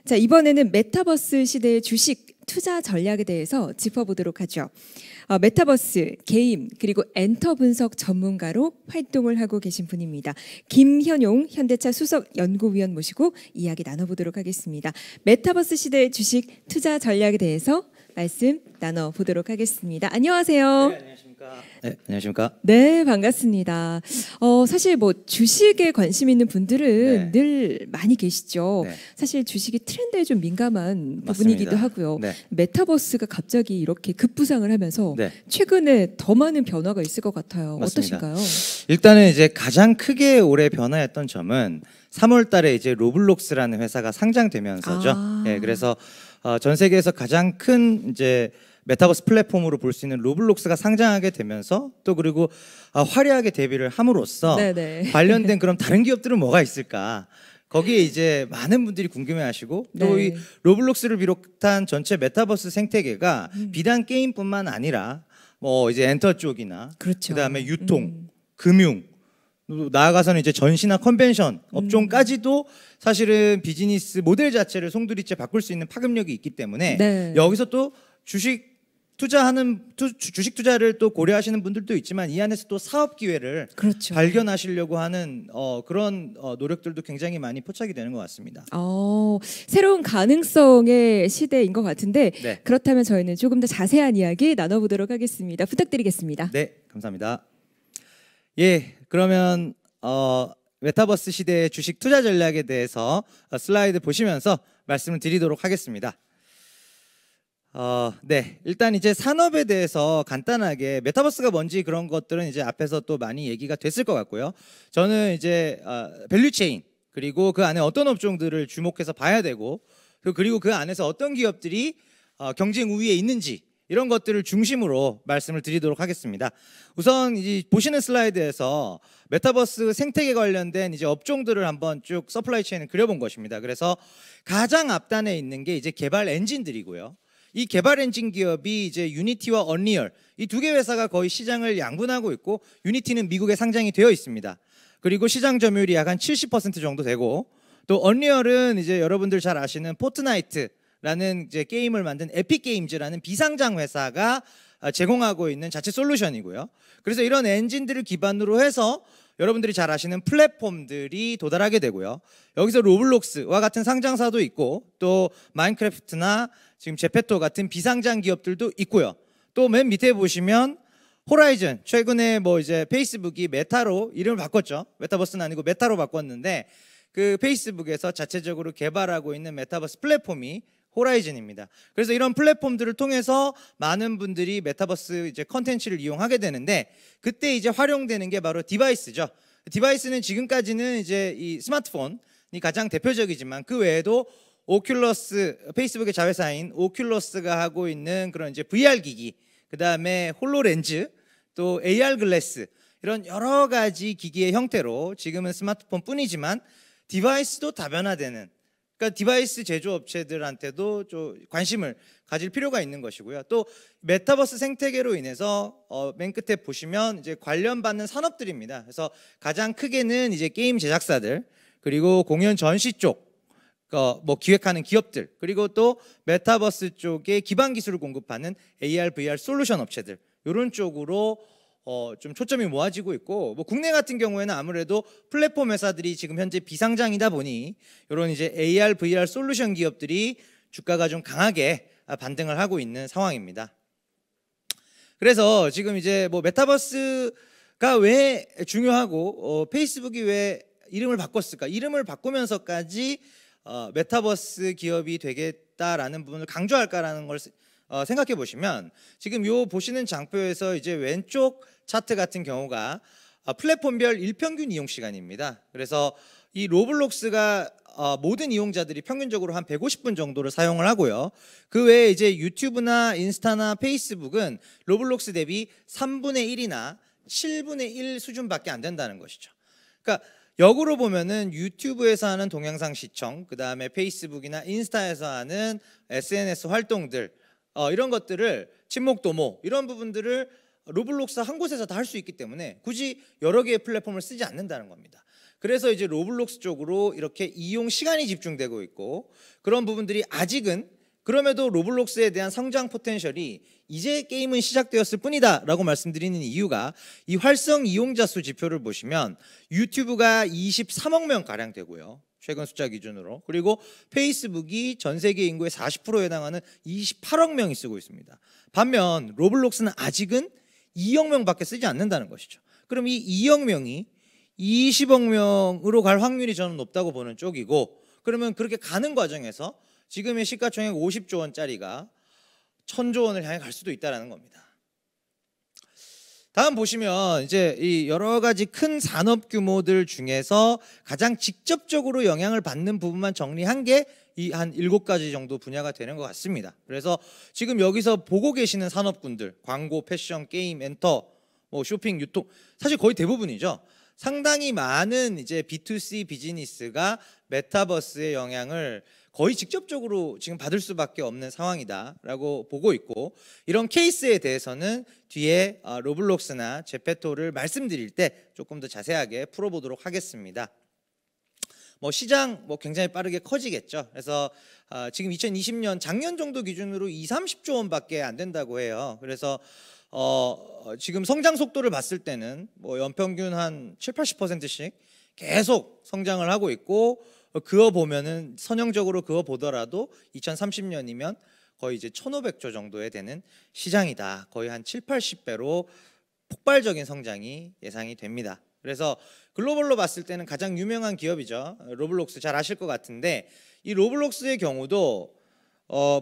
자, 이번에는 메타버스 시대의 주식 투자 전략에 대해서 짚어보도록 하죠. 메타버스, 게임, 그리고 엔터 분석 전문가로 활동을 하고 계신 분입니다. 김현용 현대차 수석 연구위원 모시고 이야기 나눠보도록 하겠습니다. 메타버스 시대의 주식 투자 전략에 대해서 말씀 나눠보도록 하겠습니다. 안녕하세요. 네, 안녕하십니까. 네, 안녕하십니까. 네, 반갑습니다. 사실 뭐 주식에 관심 있는 분들은 늘 많이 계시죠. 사실 주식이 트렌드에 좀 민감한 부분이기도 하고요. 메타버스가 갑자기 이렇게 급부상을 하면서 최근에 더 많은 변화가 있을 것 같아요. 맞습니다. 어떠신가요? 일단은 이제 가장 크게 올해 변화했던 점은 3월 달에 이제 로블록스라는 회사가 상장되면서죠. 그래서 전 세계에서 가장 큰 이제 메타버스 플랫폼으로 볼 수 있는 로블록스가 상장하게 되면서 또 그리고 화려하게 데뷔를 함으로써 관련된 그럼 다른 기업들은 뭐가 있을까? 거기에 이제 많은 분들이 궁금해하시고 또 이 로블록스를 비롯한 전체 메타버스 생태계가 비단 게임뿐만 아니라 뭐 이제 엔터 쪽이나 그다음에 유통, 금융, 나아가서는 이제 전시나 컨벤션 업종까지도 사실은 비즈니스 모델 자체를 송두리째 바꿀 수 있는 파급력이 있기 때문에 여기서 또 주식 투자를 또 고려하시는 분들도 있지만 이 안에서 또 사업 기회를 발견하시려고 하는 그런 노력들도 굉장히 많이 포착이 되는 것 같습니다. 새로운 가능성의 시대인 것 같은데 그렇다면 저희는 조금 더 자세한 이야기 나눠보도록 하겠습니다. 부탁드리겠습니다. 네, 감사합니다. 예, 그러면 메타버스 시대의 주식 투자 전략에 대해서 슬라이드 보시면서 말씀을 드리도록 하겠습니다. 일단 이제 산업에 대해서 간단하게 메타버스가 뭔지 그런 것들은 이제 앞에서 또 많이 얘기가 됐을 것 같고요. 저는 이제 밸류체인 그리고 그 안에 어떤 업종들을 주목해서 봐야 되고 그리고 그 안에서 어떤 기업들이 경쟁 우위에 있는지 이런 것들을 중심으로 말씀을 드리도록 하겠습니다. 우선 이 보시는 슬라이드에서 메타버스 생태계 관련된 이제 업종들을 한번 쭉 서플라이 체인을 그려본 것입니다. 그래서 가장 앞단에 있는 게 이제 개발 엔진들이고요. 이 개발 엔진 기업이 이제 유니티와 언리얼 이 두 개 회사가 거의 시장을 양분하고 있고 유니티는 미국에 상장이 되어 있습니다. 그리고 시장 점유율이 약 한 70% 정도 되고 또 언리얼은 이제 여러분들 잘 아시는 포트나이트라는 이제 게임을 만든 에픽 게임즈라는 비상장 회사가 제공하고 있는 자체 솔루션이고요. 그래서 이런 엔진들을 기반으로 해서 여러분들이 잘 아시는 플랫폼들이 도달하게 되고요. 여기서 로블록스와 같은 상장사도 있고 또 마인크래프트나 지금 제페토 같은 비상장 기업들도 있고요. 또 맨 밑에 보시면 호라이즌 최근에 뭐 이제 페이스북이 메타로 이름을 바꿨죠. 메타버스는 아니고 메타로 바꿨는데 그 페이스북에서 자체적으로 개발하고 있는 메타버스 플랫폼이 호라이즌입니다. 그래서 이런 플랫폼들을 통해서 많은 분들이 메타버스 이제 컨텐츠를 이용하게 되는데 그때 이제 활용되는 게 바로 디바이스죠. 디바이스는 지금까지는 이제 이 스마트폰이 가장 대표적이지만 그 외에도 오큘러스 페이스북의 자회사인 오큘러스가 하고 있는 그런 이제 VR 기기, 그다음에 홀로렌즈, 또 AR 글래스 이런 여러 가지 기기의 형태로 지금은 스마트폰뿐이지만 디바이스도 다변화되는 그러니까 디바이스 제조업체들한테도 좀 관심을 가질 필요가 있는 것이고요. 또 메타버스 생태계로 인해서 맨 끝에 보시면 이제 관련받는 산업들입니다. 그래서 가장 크게는 이제 게임 제작사들 그리고 공연 전시 쪽 뭐 기획하는 기업들 그리고 또 메타버스 쪽에 기반 기술을 공급하는 AR, VR 솔루션 업체들 이런 쪽으로 좀 초점이 모아지고 있고 뭐 국내 같은 경우에는 아무래도 플랫폼 회사들이 지금 현재 비상장이다 보니 이런 이제 AR, VR 솔루션 기업들이 주가가 좀 강하게 반등을 하고 있는 상황입니다. 그래서 지금 이제 뭐 메타버스가 왜 중요하고 페이스북이 왜 이름을 바꿨을까? 이름을 바꾸면서까지 메타버스 기업이 되겠다라는 부분을 강조할까라는 걸 생각해 보시면 지금 요 보시는 장표에서 이제 왼쪽 차트 같은 경우가 플랫폼별 일평균 이용 시간입니다. 그래서 이 로블록스가 모든 이용자들이 평균적으로 한 150분 정도를 사용을 하고요. 그 외에 이제 유튜브나 인스타나 페이스북은 로블록스 대비 3분의 1이나 7분의 1 수준밖에 안 된다는 것이죠. 그러니까 역으로 보면은 유튜브에서 하는 동영상 시청, 그 다음에 페이스북이나 인스타에서 하는 SNS 활동들 이런 것들을 친목 도모 이런 부분들을 로블록스 한 곳에서 다 할 수 있기 때문에 굳이 여러 개의 플랫폼을 쓰지 않는다는 겁니다. 그래서 이제 로블록스 쪽으로 이렇게 이용 시간이 집중되고 있고, 그런 부분들이 아직은, 그럼에도 로블록스에 대한 성장 포텐셜이 이제 게임은 시작되었을 뿐이다 라고 말씀드리는 이유가, 이 활성 이용자 수 지표를 보시면 유튜브가 23억 명 가량 되고요, 최근 숫자 기준으로. 그리고 페이스북이 전 세계 인구의 40%에 해당하는 28억 명이 쓰고 있습니다. 반면 로블록스는 아직은 2억 명밖에 쓰지 않는다는 것이죠. 그럼 이 2억 명이 20억 명으로 갈 확률이 저는 높다고 보는 쪽이고, 그러면 그렇게 가는 과정에서 지금의 시가총액 50조 원짜리가 1000조 원을 향해 갈 수도 있다는 겁니다. 다음 보시면 이제 이 여러 가지 큰 산업 규모들 중에서 가장 직접적으로 영향을 받는 부분만 정리한 게 이 한 7가지 정도 분야가 되는 것 같습니다. 그래서 지금 여기서 보고 계시는 산업군들, 광고, 패션, 게임, 엔터, 뭐 쇼핑, 유통, 사실 거의 대부분이죠. 상당히 많은 이제 B2C 비즈니스가 메타버스의 영향을 거의 직접적으로 지금 받을 수밖에 없는 상황이다라고 보고 있고, 이런 케이스에 대해서는 뒤에 로블록스나 제페토를 말씀드릴 때 조금 더 자세하게 풀어보도록 하겠습니다. 뭐 시장 뭐 굉장히 빠르게 커지겠죠. 그래서 지금 2020년 작년 정도 기준으로 30조 원밖에 안 된다고 해요. 그래서 지금 성장 속도를 봤을 때는 뭐 연평균 한 7~80%씩 계속 성장을 하고 있고, 그어 보면은 선형적으로 그어 보더라도 2030년이면 거의 이제 1,500조 정도에 되는 시장이다. 거의 한 7~80배로 폭발적인 성장이 예상이 됩니다. 그래서 글로벌로 봤을 때는 가장 유명한 기업이죠. 로블록스 잘 아실 것 같은데, 이 로블록스의 경우도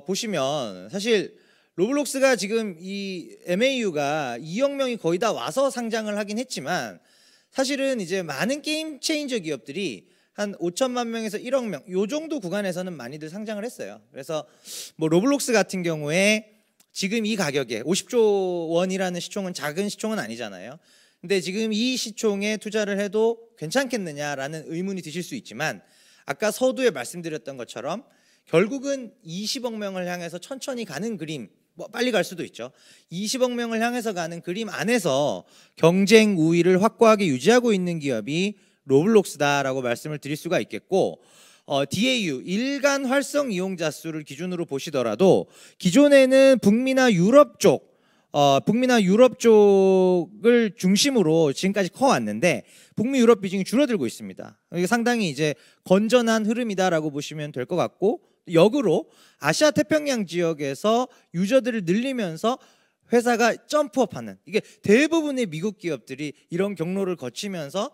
보시면 사실 로블록스가 지금 이 MAU가 2억 명이 거의 다 와서 상장을 하긴 했지만, 사실은 이제 많은 게임 체인저 기업들이 한 5천만 명에서 1억 명 요 정도 구간에서는 많이들 상장을 했어요. 그래서 뭐 로블록스 같은 경우에 지금 이 가격에 50조 원이라는 시총은 작은 시총은 아니잖아요. 근데 지금 이 시총에 투자를 해도 괜찮겠느냐라는 의문이 드실 수 있지만, 아까 서두에 말씀드렸던 것처럼 결국은 20억 명을 향해서 천천히 가는 그림, 뭐 빨리 갈 수도 있죠. 20억 명을 향해서 가는 그림 안에서 경쟁 우위를 확고하게 유지하고 있는 기업이 로블록스다라고 말씀을 드릴 수가 있겠고, DAU 일간 활성 이용자 수를 기준으로 보시더라도 기존에는 북미나 유럽 쪽을 중심으로 지금까지 커왔는데 북미 유럽 비중이 줄어들고 있습니다. 이게 상당히 이제 건전한 흐름이다라고 보시면 될 것 같고, 역으로 아시아 태평양 지역에서 유저들을 늘리면서 회사가 점프업하는, 이게 대부분의 미국 기업들이 이런 경로를 거치면서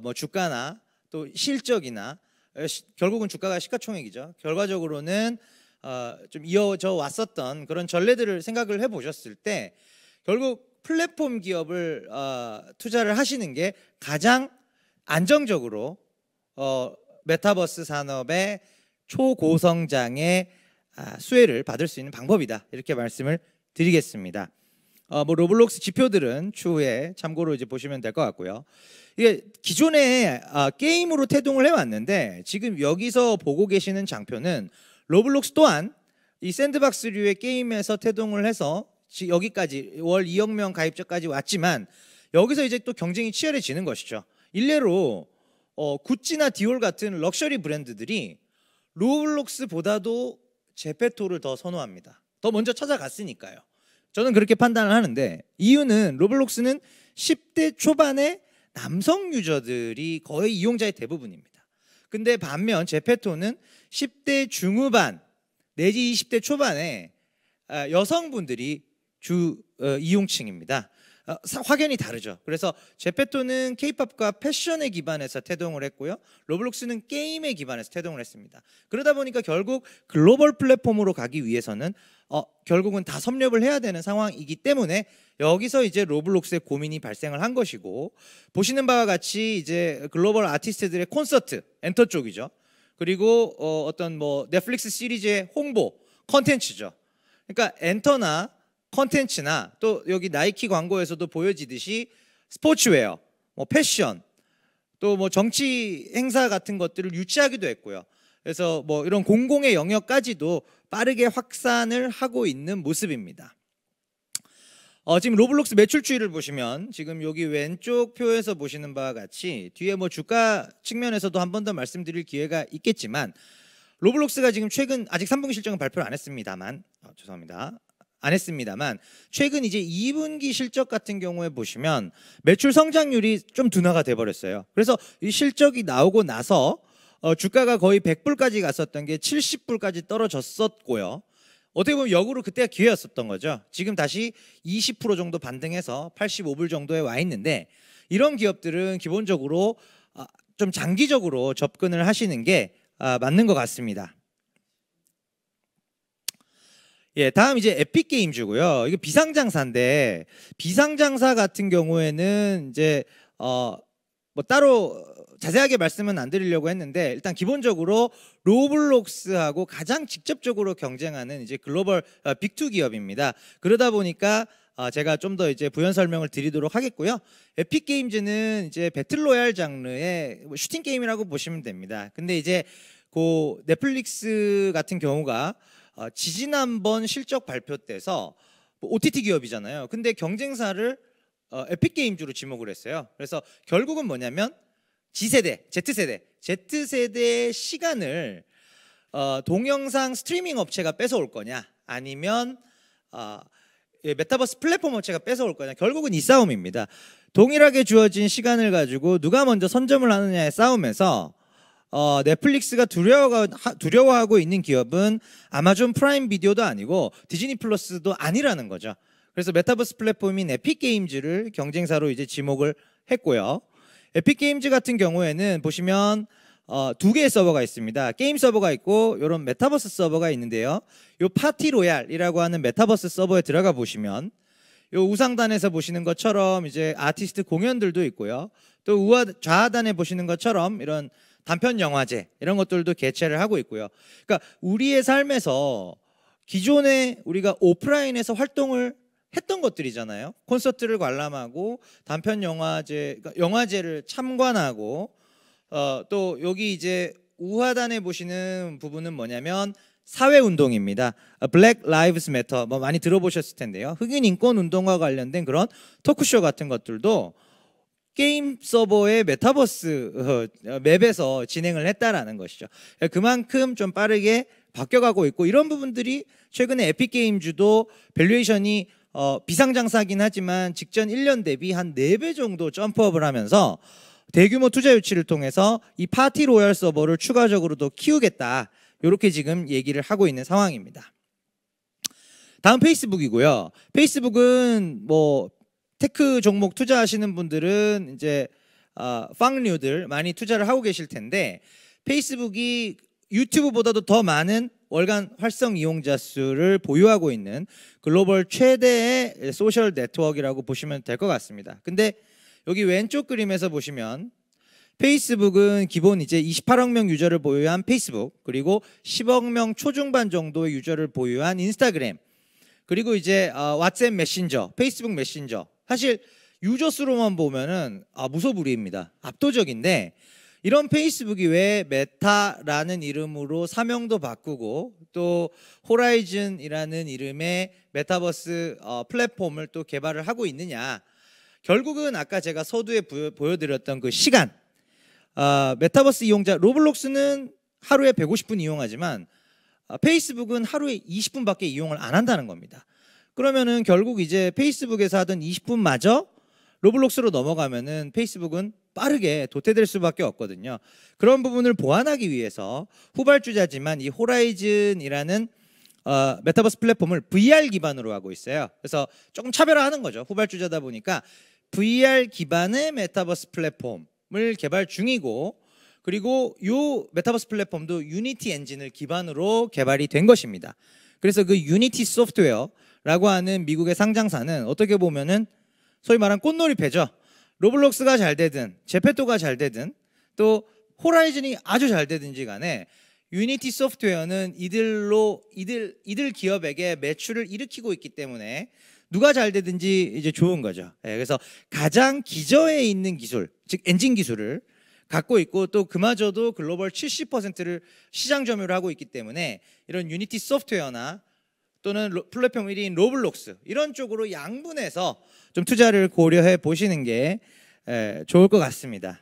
뭐 주가나 또 실적이나 결국은 주가가 시가총액이죠. 결과적으로는 좀 이어져 왔었던 그런 전례들을 생각을 해보셨을 때 결국 플랫폼 기업을 투자를 하시는 게 가장 안정적으로 메타버스 산업의 초고성장의 수혜를 받을 수 있는 방법이다, 이렇게 말씀을 드리겠습니다. 뭐 로블록스 지표들은 추후에 참고로 이제 보시면 될 것 같고요. 이게 기존에 게임으로 태동을 해왔는데 지금 여기서 보고 계시는 장표는 로블록스 또한 이 샌드박스류의 게임에서 태동을 해서 여기까지 월 2억 명 가입자까지 왔지만, 여기서 이제 또 경쟁이 치열해지는 것이죠. 일례로 구찌나 디올 같은 럭셔리 브랜드들이 로블록스보다도 제페토를 더 선호합니다. 더 먼저 찾아갔으니까요. 저는 그렇게 판단을 하는데, 이유는 로블록스는 10대 초반의 남성 유저들이 거의 이용자의 대부분입니다. 근데 반면 제페토는 10대 중후반 내지 20대 초반의 여성분들이 주 이용층입니다. 확연히 다르죠. 그래서 제페토는 케이팝과 패션에 기반해서 태동을 했고요, 로블록스는 게임에 기반해서 태동을 했습니다. 그러다 보니까 결국 글로벌 플랫폼으로 가기 위해서는 결국은 다 섭렵을 해야 되는 상황이기 때문에 여기서 이제 로블록스의 고민이 발생을 한 것이고, 보시는 바와 같이 이제 글로벌 아티스트들의 콘서트, 엔터 쪽이죠. 그리고 어떤 뭐 넷플릭스 시리즈의 홍보, 컨텐츠죠. 그러니까 엔터나 컨텐츠나 또 여기 나이키 광고에서도 보여지듯이 스포츠웨어, 뭐 패션, 또 뭐 정치 행사 같은 것들을 유치하기도 했고요. 그래서 뭐 이런 공공의 영역까지도 빠르게 확산을 하고 있는 모습입니다. 지금 로블록스 매출 추이를 보시면 지금 여기 왼쪽 표에서 보시는 바와 같이 뒤에 뭐 주가 측면에서도 한 번 더 말씀드릴 기회가 있겠지만 로블록스가 지금 최근 아직 3분기 실적은 발표를 안 했습니다만 안 했습니다만 최근 이제 2분기 실적 같은 경우에 보시면 매출 성장률이 좀 둔화가 돼 버렸어요. 그래서 이 실적이 나오고 나서 주가가 거의 100불까지 갔었던 게 70불까지 떨어졌었고요. 어떻게 보면 역으로 그때가 기회였었던 거죠. 지금 다시 20% 정도 반등해서 85불 정도에 와 있는데 이런 기업들은 기본적으로 좀 장기적으로 접근을 하시는 게 맞는 것 같습니다. 예, 다음 이제 에픽게임즈고요. 이게 비상장사인데 비상장사 같은 경우에는 이제 뭐 따로 자세하게 말씀은 안 드리려고 했는데 일단 기본적으로 로블록스하고 가장 직접적으로 경쟁하는 이제 글로벌 빅2 기업입니다. 그러다 보니까 제가 좀 더 이제 부연 설명을 드리도록 하겠고요. 에픽 게임즈는 이제 배틀로얄 장르의 슈팅 게임이라고 보시면 됩니다. 근데 이제 그 넷플릭스 같은 경우가 지지난번 실적 발표 때서 OTT 기업이잖아요. 근데 경쟁사를 에픽 게임즈로 지목을 했어요. 그래서 결국은 뭐냐면 G세대, Z세대의 시간을 동영상 스트리밍 업체가 뺏어올 거냐 아니면 메타버스 플랫폼 업체가 뺏어올 거냐, 결국은 이 싸움입니다. 동일하게 주어진 시간을 가지고 누가 먼저 선점을 하느냐의 싸움에서 넷플릭스가 두려워하고 있는 기업은 아마존 프라임 비디오도 아니고 디즈니 플러스도 아니라는 거죠. 그래서 메타버스 플랫폼인 에픽 게임즈를 경쟁사로 이제 지목을 했고요. 에픽 게임즈 같은 경우에는 보시면 두 개의 서버가 있습니다. 게임 서버가 있고 이런 메타버스 서버가 있는데요. 요 파티 로얄이라고 하는 메타버스 서버에 들어가 보시면 요 우상단에서 보시는 것처럼 이제 아티스트 공연들도 있고요. 또 좌하단에 보시는 것처럼 이런 단편 영화제 이런 것들도 개최를 하고 있고요. 그러니까 우리의 삶에서 기존에 우리가 오프라인에서 활동을 했던 것들이잖아요. 콘서트를 관람하고 단편 영화제, 그러니까 영화제를 참관하고 또 여기 이제 우하단에 보시는 부분은 뭐냐면 사회운동입니다. Black Lives Matter 뭐 많이 들어보셨을 텐데요. 흑인 인권 운동과 관련된 그런 토크쇼 같은 것들도 게임 서버의 메타버스 맵에서 진행을 했다라는 것이죠. 그만큼 좀 빠르게 바뀌어가고 있고 이런 부분들이 최근에 에픽 게임즈도 밸류에이션이 비상장사긴 하지만 직전 1년 대비 한 4배 정도 점프업을 하면서 대규모 투자 유치를 통해서 이 파티 로얄 서버를 추가적으로도 키우겠다, 이렇게 지금 얘기를 하고 있는 상황입니다. 다음 페이스북이고요. 페이스북은 뭐 테크 종목 투자하시는 분들은 이제 팡류들 많이 투자를 하고 계실 텐데 페이스북이 유튜브보다도 더 많은 월간 활성 이용자 수를 보유하고 있는 글로벌 최대의 소셜 네트워크라고 보시면 될 것 같습니다. 근데 여기 왼쪽 그림에서 보시면 페이스북은 기본 이제 28억 명 유저를 보유한 페이스북, 그리고 10억 명 초중반 정도의 유저를 보유한 인스타그램, 그리고 이제 왓츠앱 메신저, 페이스북 메신저. 사실 유저 수로만 보면은 무소불위입니다. 압도적인데 이런 페이스북이 왜 메타라는 이름으로 사명도 바꾸고 또 호라이즌이라는 이름의 메타버스 플랫폼을 또 개발을 하고 있느냐. 결국은 아까 제가 서두에 보여드렸던 그 시간, 메타버스 이용자, 로블록스는 하루에 150분 이용하지만 페이스북은 하루에 20분밖에 이용을 안 한다는 겁니다. 그러면은 결국 이제 페이스북에서 하던 20분마저 로블록스로 넘어가면은 페이스북은 빠르게 도태될 수밖에 없거든요. 그런 부분을 보완하기 위해서 후발주자지만 이 호라이즌이라는 메타버스 플랫폼을 VR 기반으로 하고 있어요. 그래서 조금 차별화하는 거죠. 후발주자다 보니까 VR 기반의 메타버스 플랫폼을 개발 중이고, 그리고 이 메타버스 플랫폼도 유니티 엔진을 기반으로 개발이 된 것입니다. 그래서 그 유니티 소프트웨어라고 하는 미국의 상장사는 어떻게 보면은 소위 말하는 꽃놀이패죠. 로블록스가 잘 되든 제페토가 잘 되든 또 호라이즌이 아주 잘 되든지 간에 유니티 소프트웨어는 이들 기업에게 매출을 일으키고 있기 때문에 누가 잘 되든지 이제 좋은 거죠. 그래서 가장 기저에 있는 기술, 즉 엔진 기술을 갖고 있고 또 그마저도 글로벌 70%를 시장 점유를 하고 있기 때문에 이런 유니티 소프트웨어나 또는 플랫폼 1위인 로블록스 이런 쪽으로 양분해서 좀 투자를 고려해 보시는 게 좋을 것 같습니다.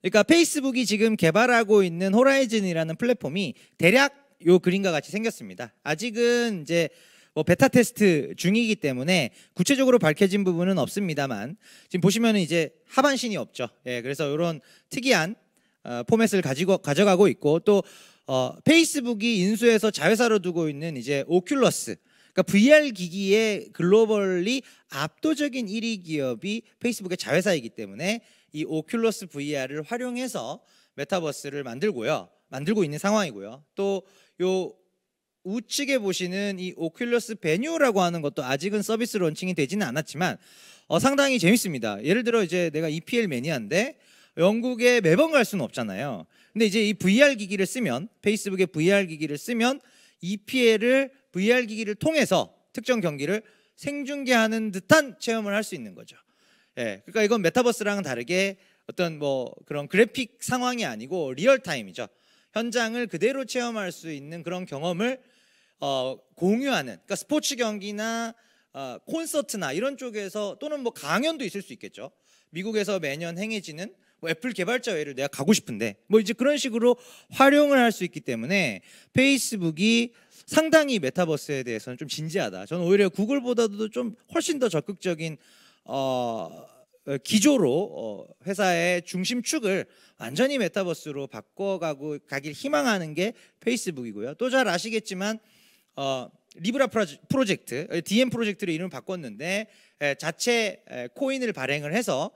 그러니까 페이스북이 지금 개발하고 있는 호라이즌이라는 플랫폼이 대략 요 그림과 같이 생겼습니다. 아직은 이제 뭐 베타 테스트 중이기 때문에 구체적으로 밝혀진 부분은 없습니다만 지금 보시면은 이제 하반신이 없죠. 그래서 이런 특이한 포맷을 가져가고 있고 또 페이스북이 인수해서 자회사로 두고 있는 이제 오큘러스, 그러니까 VR 기기의 글로벌리 압도적인 1위 기업이 페이스북의 자회사이기 때문에 이 오큘러스 VR을 활용해서 메타버스를 만들고 있는 상황이고요. 또 요 우측에 보시는 이 오큘러스 베뉴라고 하는 것도 아직은 서비스 론칭이 되지는 않았지만 상당히 재밌습니다. 예를 들어 이제 내가 EPL 매니아인데 영국에 매번 갈 수는 없잖아요. 근데 이제 이 VR 기기를 쓰면, 페이스북의 VR 기기를 쓰면 EPL을 VR 기기를 통해서 특정 경기를 생중계하는 듯한 체험을 할 수 있는 거죠. 그러니까 이건 메타버스랑은 다르게 어떤 뭐 그런 그래픽 상황이 아니고 리얼타임이죠. 현장을 그대로 체험할 수 있는 그런 경험을 공유하는, 그러니까 스포츠 경기나 콘서트나 이런 쪽에서, 또는 뭐 강연도 있을 수 있겠죠. 미국에서 매년 행해지는 뭐 애플 개발자 회의를 내가 가고 싶은데 뭐 이제 그런 식으로 활용을 할 수 있기 때문에 페이스북이 상당히 메타버스에 대해서는 좀 진지하다. 저는 오히려 구글보다도 좀 훨씬 더 적극적인 기조로 회사의 중심축을 완전히 메타버스로 바꿔가길 희망하는 게 페이스북이고요. 또 잘 아시겠지만 리브라 프로젝트, DM 프로젝트로 이름을 바꿨는데 자체 코인을 발행을 해서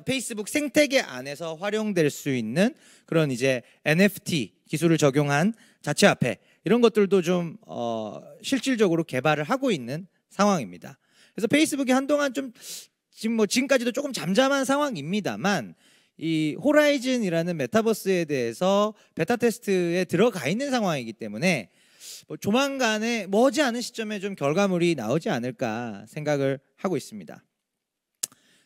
페이스북 생태계 안에서 활용될 수 있는 그런 이제 NFT 기술을 적용한 자체 화폐 이런 것들도 좀 실질적으로 개발을 하고 있는 상황입니다. 그래서 페이스북이 한동안 좀 지금까지도 조금 잠잠한 상황입니다만 이 호라이즌이라는 메타버스에 대해서 베타 테스트에 들어가 있는 상황이기 때문에 뭐 조만간에 머지않은 시점에 좀 결과물이 나오지 않을까 생각을 하고 있습니다.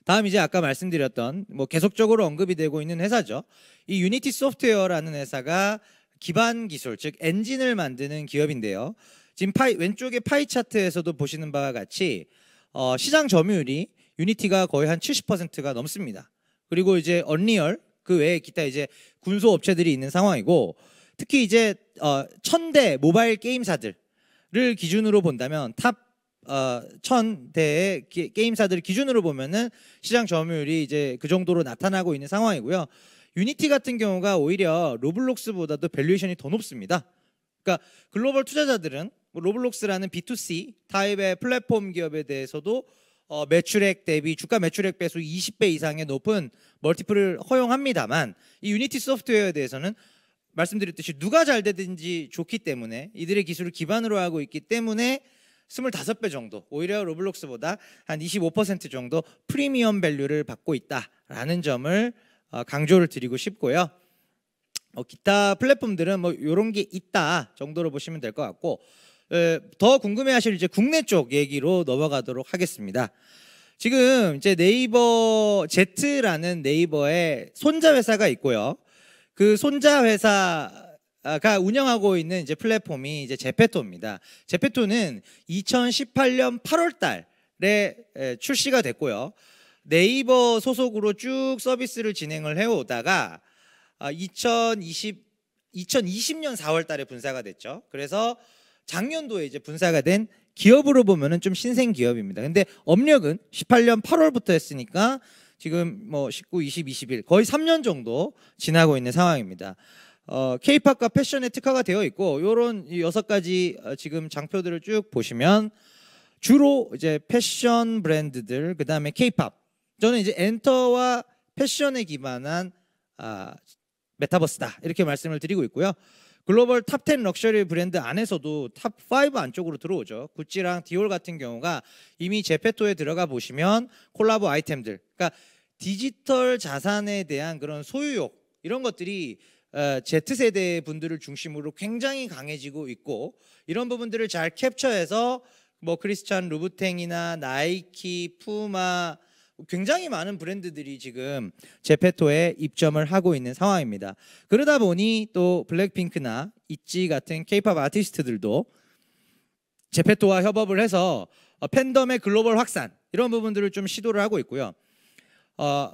다음 이제 아까 말씀드렸던 뭐 계속적으로 언급이 되고 있는 회사죠. 이 유니티 소프트웨어라는 회사가 기반 기술, 즉 엔진을 만드는 기업인데요. 지금 왼쪽의 파이 차트에서도 보시는 바와 같이 시장 점유율이 유니티가 거의 한 70%가 넘습니다. 그리고 이제 언리얼 그 외에 기타 이제 군소 업체들이 있는 상황이고, 특히 이제 1000대 모바일 게임사들을 기준으로 본다면 탑 1000대의 게임사들 기준으로 보면은 시장 점유율이 이제 그 정도로 나타나고 있는 상황이고요. 유니티 같은 경우가 오히려 로블록스보다도 밸류에이션이 더 높습니다. 그러니까 글로벌 투자자들은 로블록스라는 B2C 타입의 플랫폼 기업에 대해서도 매출액 대비 주가 매출액 배수 20배 이상의 높은 멀티플을 허용합니다만, 이 유니티 소프트웨어에 대해서는 말씀드렸듯이 누가 잘 되든지 좋기 때문에, 이들의 기술을 기반으로 하고 있기 때문에 25배 정도, 오히려 로블록스보다 한 25% 정도 프리미엄 밸류를 받고 있다라는 점을 강조를 드리고 싶고요. 기타 플랫폼들은 뭐 이런 게 있다 정도로 보시면 될 것 같고, 더 궁금해하실 이제 국내 쪽 얘기로 넘어가도록 하겠습니다. 지금 이제 네이버 Z라는 네이버의 손자 회사가 있고요. 그 손자 회사가 운영하고 있는 이제 플랫폼이 이제 제페토입니다. 제페토는 2018년 8월 달에 출시가 됐고요. 네이버 소속으로 쭉 서비스를 진행을 해오다가 2020년 4월 달에 분사가 됐죠. 그래서 작년도에 이제 분사가 된 기업으로 보면은 좀 신생 기업입니다. 근데 업력은 18년 8월부터 했으니까 지금 뭐 19, 20, 21 거의 3년 정도 지나고 있는 상황입니다. K-팝과 패션에 특화가 되어 있고, 요런 6가지 지금 장표들을 쭉 보시면 주로 이제 패션 브랜드들, 그다음에 K-팝. 저는 이제 엔터와 패션에 기반한 메타버스다 이렇게 말씀을 드리고 있고요. 글로벌 탑 10 럭셔리 브랜드 안에서도 탑 5 안쪽으로 들어오죠. 구찌랑 디올 같은 경우가 이미 제페토에 들어가 보시면 콜라보 아이템들, 그러니까 디지털 자산에 대한 그런 소유욕, 이런 것들이 Z세대 분들을 중심으로 굉장히 강해지고 있고, 이런 부분들을 잘 캡처해서 뭐 크리스찬 루브탱이나 나이키, 푸마, 굉장히 많은 브랜드들이 지금 제페토에 입점을 하고 있는 상황입니다. 그러다 보니 또 블랙핑크나 있지 같은 K-팝 아티스트들도 제페토와 협업을 해서 팬덤의 글로벌 확산 이런 부분들을 좀 시도를 하고 있고요.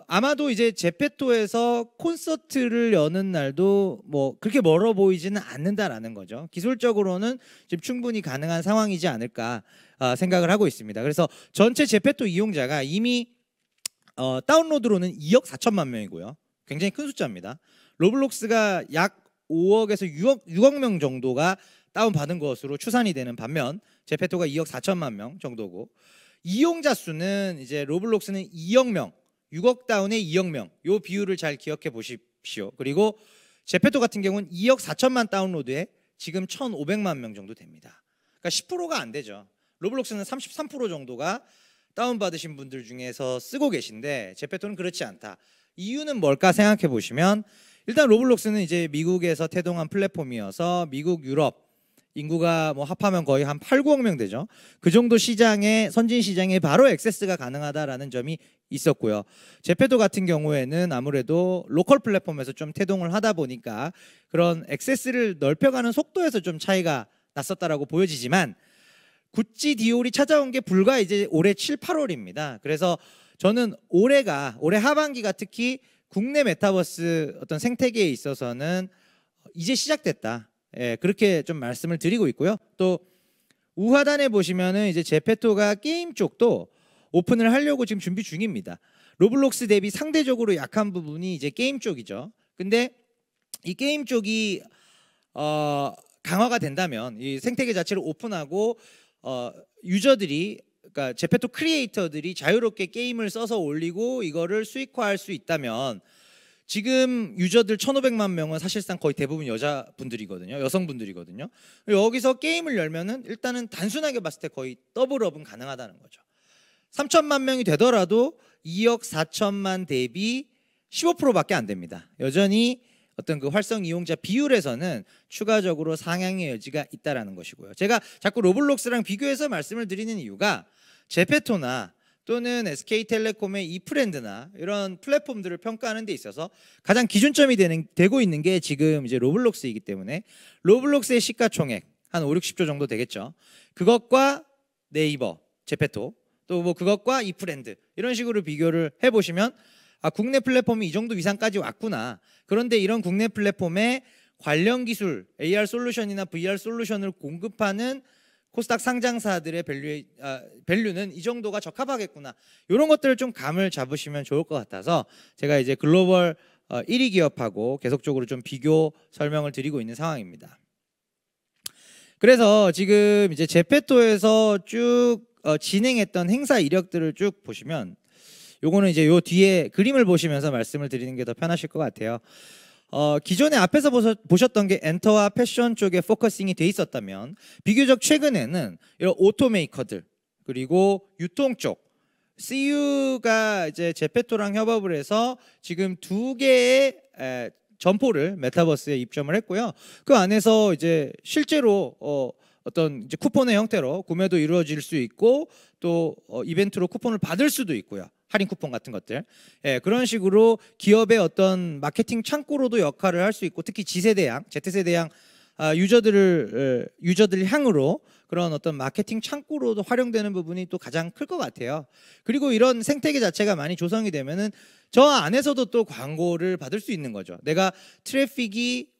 아마도 이제 제페토에서 콘서트를 여는 날도 뭐 그렇게 멀어 보이지는 않는다라는 거죠. 기술적으로는 지금 충분히 가능한 상황이지 않을까 생각을 하고 있습니다. 그래서 전체 제페토 이용자가 이미 다운로드로는 2억 4천만 명이고요. 굉장히 큰 숫자입니다. 로블록스가 약 5억에서 6억 명 정도가 다운받은 것으로 추산이 되는 반면 제페토가 2억 4천만 명 정도고, 이용자 수는 이제 로블록스는 2억 명, 6억 다운에 2억 명, 요 비율을 잘 기억해 보십시오. 그리고 제페토 같은 경우는 2억 4천만 다운로드에 지금 1,500만 명 정도 됩니다. 그러니까 10%가 안 되죠. 로블록스는 33% 정도가 다운받으신 분들 중에서 쓰고 계신데 제페토는 그렇지 않다. 이유는 뭘까 생각해 보시면, 일단 로블록스는 이제 미국에서 태동한 플랫폼이어서 미국, 유럽 인구가 뭐 합하면 거의 한 8, 9억 명 되죠. 그 정도 시장에, 선진 시장에 바로 액세스가 가능하다라는 점이 있었고요. 제페토 같은 경우에는 아무래도 로컬 플랫폼에서 좀 태동을 하다 보니까 그런 액세스를 넓혀가는 속도에서 좀 차이가 났었다라고 보여지지만, 구찌 디올이 찾아온 게 불과 이제 올해 7, 8월입니다. 그래서 저는 올해 하반기가 특히 국내 메타버스 어떤 생태계에 있어서는 이제 시작됐다. 예, 그렇게 좀 말씀을 드리고 있고요. 또 우하단에 보시면은 이제 제페토가 게임 쪽도 오픈을 하려고 지금 준비 중입니다. 로블록스 대비 상대적으로 약한 부분이 이제 게임 쪽이죠. 근데 이 게임 쪽이 강화가 된다면, 이 생태계 자체를 오픈하고 유저들이, 그러니까 제페토 크리에이터들이 자유롭게 게임을 써서 올리고 이거를 수익화할 수 있다면, 지금 유저들 1,500만 명은 사실상 거의 대부분 여자분들이거든요. 여성분들이거든요. 여기서 게임을 열면은 일단은 단순하게 봤을 때 거의 더블업은 가능하다는 거죠. 3천만 명이 되더라도 2억 4천만 대비 15%밖에 안 됩니다. 여전히 어떤 그 활성 이용자 비율에서는 추가적으로 상향의 여지가 있다라는 것이고요. 제가 자꾸 로블록스랑 비교해서 말씀을 드리는 이유가, 제페토나 또는 SK텔레콤의 이프랜드나 이런 플랫폼들을 평가하는 데 있어서 가장 기준점이 되고 있는 게 지금 이제 로블록스이기 때문에, 로블록스의 시가총액 한 5, 60조 정도 되겠죠. 그것과 네이버, 제페토, 또 뭐 그것과 이프랜드 이런 식으로 비교를 해보시면, 국내 플랫폼이 이 정도 이상까지 왔구나. 그런데 이런 국내 플랫폼에 관련 기술, AR 솔루션이나 VR 솔루션을 공급하는 코스닥 상장사들의 밸류는 이 정도가 적합하겠구나. 이런 것들을 좀 감을 잡으시면 좋을 것 같아서 제가 이제 글로벌 1위 기업하고 계속적으로 좀 비교 설명을 드리고 있는 상황입니다. 그래서 지금 이제 제페토에서 쭉 진행했던 행사 이력들을 쭉 보시면, 요거는 이제 요 뒤에 그림을 보시면서 말씀을 드리는 게 더 편하실 것 같아요. 기존에 앞에서 보셨던 게 엔터와 패션 쪽에 포커싱이 돼 있었다면, 비교적 최근에는 이런 오토메이커들, 그리고 유통 쪽, CU가 이제 제페토랑 협업을 해서 지금 2개의 점포를 메타버스에 입점을 했고요. 그 안에서 이제 실제로 어떤 이제 쿠폰의 형태로 구매도 이루어질 수 있고, 또 이벤트로 쿠폰을 받을 수도 있고요. 할인 쿠폰 같은 것들, 그런 식으로 기업의 어떤 마케팅 창구로도 역할을 할 수 있고, 특히 G세대양, Z세대양 유저들 향으로 그런 어떤 마케팅 창구로도 활용되는 부분이 또 가장 클 것 같아요. 그리고 이런 생태계 자체가 많이 조성이 되면은 저 안에서도 또 광고를 받을 수 있는 거죠. 내가 트래픽이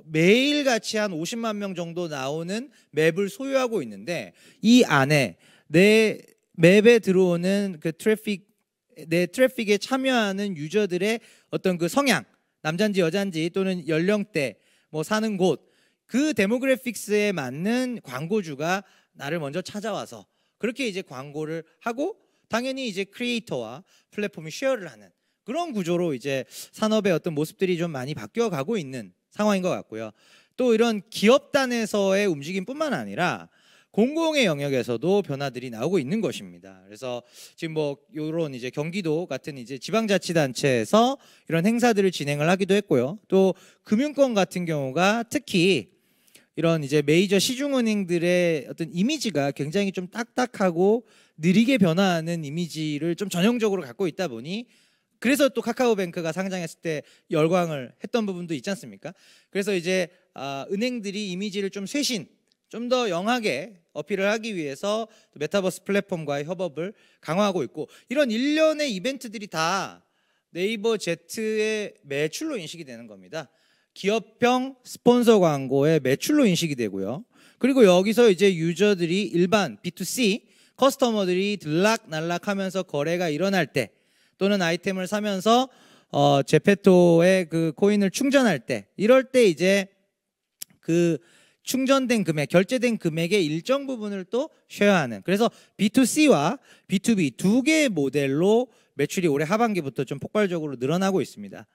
매일같이 한 50만 명 정도 나오는 맵을 소유하고 있는데, 이 안에 내 맵에 들어오는 그 내 트래픽에 참여하는 유저들의 어떤 그 성향, 남잔지 여잔지 또는 연령대, 뭐 사는 곳, 그 데모그래픽스에 맞는 광고주가 나를 먼저 찾아와서 그렇게 이제 광고를 하고, 당연히 이제 크리에이터와 플랫폼이 쉐어를 하는 그런 구조로 이제 산업의 어떤 모습들이 좀 많이 바뀌어 가고 있는 상황인 것 같고요. 또 이런 기업단에서의 움직임뿐만 아니라 공공의 영역에서도 변화들이 나오고 있는 것입니다. 그래서 지금 뭐 이런 이제 경기도 같은 이제 지방자치단체에서 이런 행사들을 진행을 하기도 했고요. 또 금융권 같은 경우가 특히 이런 이제 메이저 시중은행들의 어떤 이미지가 굉장히 좀 딱딱하고 느리게 변화하는 이미지를 좀 전형적으로 갖고 있다 보니 그래서 또 카카오뱅크가 상장했을 때 열광을 했던 부분도 있지 않습니까? 그래서 이제 은행들이 이미지를 좀 쇄신, 좀 더 영하게 어필을 하기 위해서 메타버스 플랫폼과의 협업을 강화하고 있고 이런 일련의 이벤트들이 다 네이버 Z의 매출로 인식이 되는 겁니다. 기업형 스폰서 광고의 매출로 인식이 되고요. 그리고 여기서 이제 유저들이 일반 B2C 커스터머들이 들락날락하면서 거래가 일어날 때 또는 아이템을 사면서 제페토의 그 코인을 충전할 때 이럴 때 이제 그 충전된 금액, 결제된 금액의 일정 부분을 또 쉐어하는 그래서 B2C와 B2B 두 개의 모델로 매출이 올해 하반기부터 좀 폭발적으로 늘어나고 있습니다.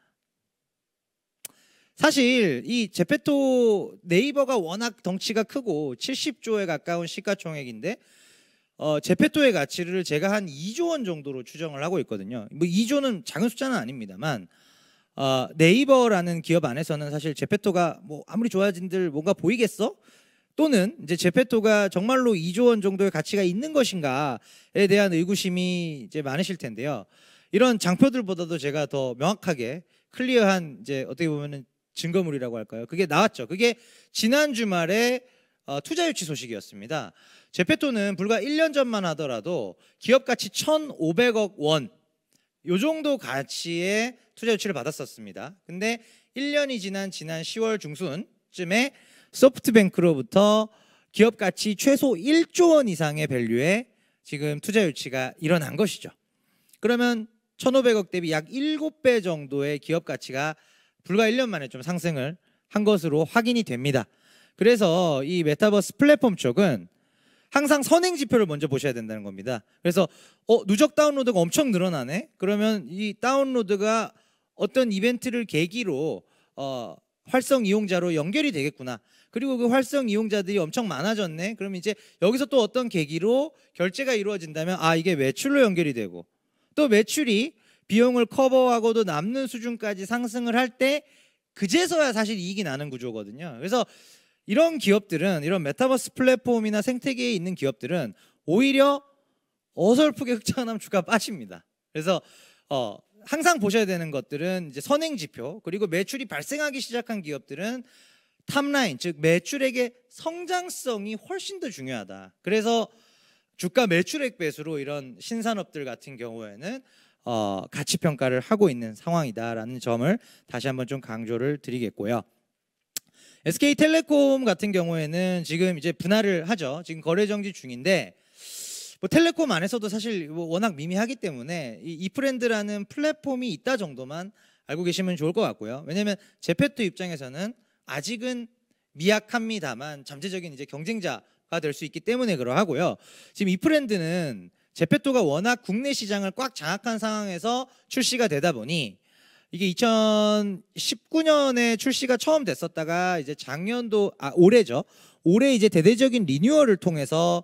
사실 이 제페토 네이버가 워낙 덩치가 크고 70조에 가까운 시가총액인데 제페토의 가치를 제가 한 2조 원 정도로 추정을 하고 있거든요. 뭐 2조는 작은 숫자는 아닙니다만 네이버라는 기업 안에서는 사실 제페토가 뭐 아무리 좋아진들 뭔가 보이겠어? 또는 이제 제페토가 정말로 2조 원 정도의 가치가 있는 것인가에 대한 의구심이 이제 많으실 텐데요. 이런 장표들보다도 제가 더 명확하게 클리어한 이제 어떻게 보면은 증거물이라고 할까요? 그게 나왔죠. 그게 지난 주말에 투자 유치 소식이었습니다. 제페토는 불과 1년 전만 하더라도 기업 가치 1,500억 원 요 정도 가치의 투자 유치를 받았었습니다. 근데 1년이 지난 10월 중순쯤에 소프트뱅크로부터 기업 가치 최소 1조 원 이상의 밸류의 지금 투자 유치가 일어난 것이죠. 그러면 1,500억 대비 약 7배 정도의 기업 가치가 불과 1년 만에 좀 상승을 한 것으로 확인이 됩니다. 그래서 이 메타버스 플랫폼 쪽은 항상 선행 지표를 먼저 보셔야 된다는 겁니다. 그래서 누적 다운로드가 엄청 늘어나네? 그러면 이 다운로드가 어떤 이벤트를 계기로 활성 이용자로 연결이 되겠구나. 그리고 그 활성 이용자들이 엄청 많아졌네? 그럼 이제 여기서 또 어떤 계기로 결제가 이루어진다면 이게 매출로 연결이 되고 또 매출이 비용을 커버하고도 남는 수준까지 상승을 할 때 그제서야 사실 이익이 나는 구조거든요. 그래서 이런 기업들은 이런 메타버스 플랫폼이나 생태계에 있는 기업들은 오히려 어설프게 흑자나면 주가가 빠집니다. 그래서 항상 보셔야 되는 것들은 이제 선행 지표 그리고 매출이 발생하기 시작한 기업들은 탑라인 즉 매출액의 성장성이 훨씬 더 중요하다. 그래서 주가 매출액 배수로 이런 신산업들 같은 경우에는 가치 평가를 하고 있는 상황이다라는 점을 다시 한번 좀 강조를 드리겠고요. SK텔레콤 같은 경우에는 지금 이제 분할을 하죠. 지금 거래 정지 중인데 뭐 텔레콤 안에서도 사실 뭐 워낙 미미하기 때문에 이 이프렌드라는 플랫폼이 있다 정도만 알고 계시면 좋을 것 같고요. 왜냐하면 제페토 입장에서는 아직은 미약합니다만 잠재적인 이제 경쟁자가 될 수 있기 때문에 그러하고요. 지금 이프렌드는 제페토가 워낙 국내 시장을 꽉 장악한 상황에서 출시가 되다 보니 이게 2019년에 출시가 처음 됐었다가 이제 작년도 올해죠. 올해 이제 대대적인 리뉴얼을 통해서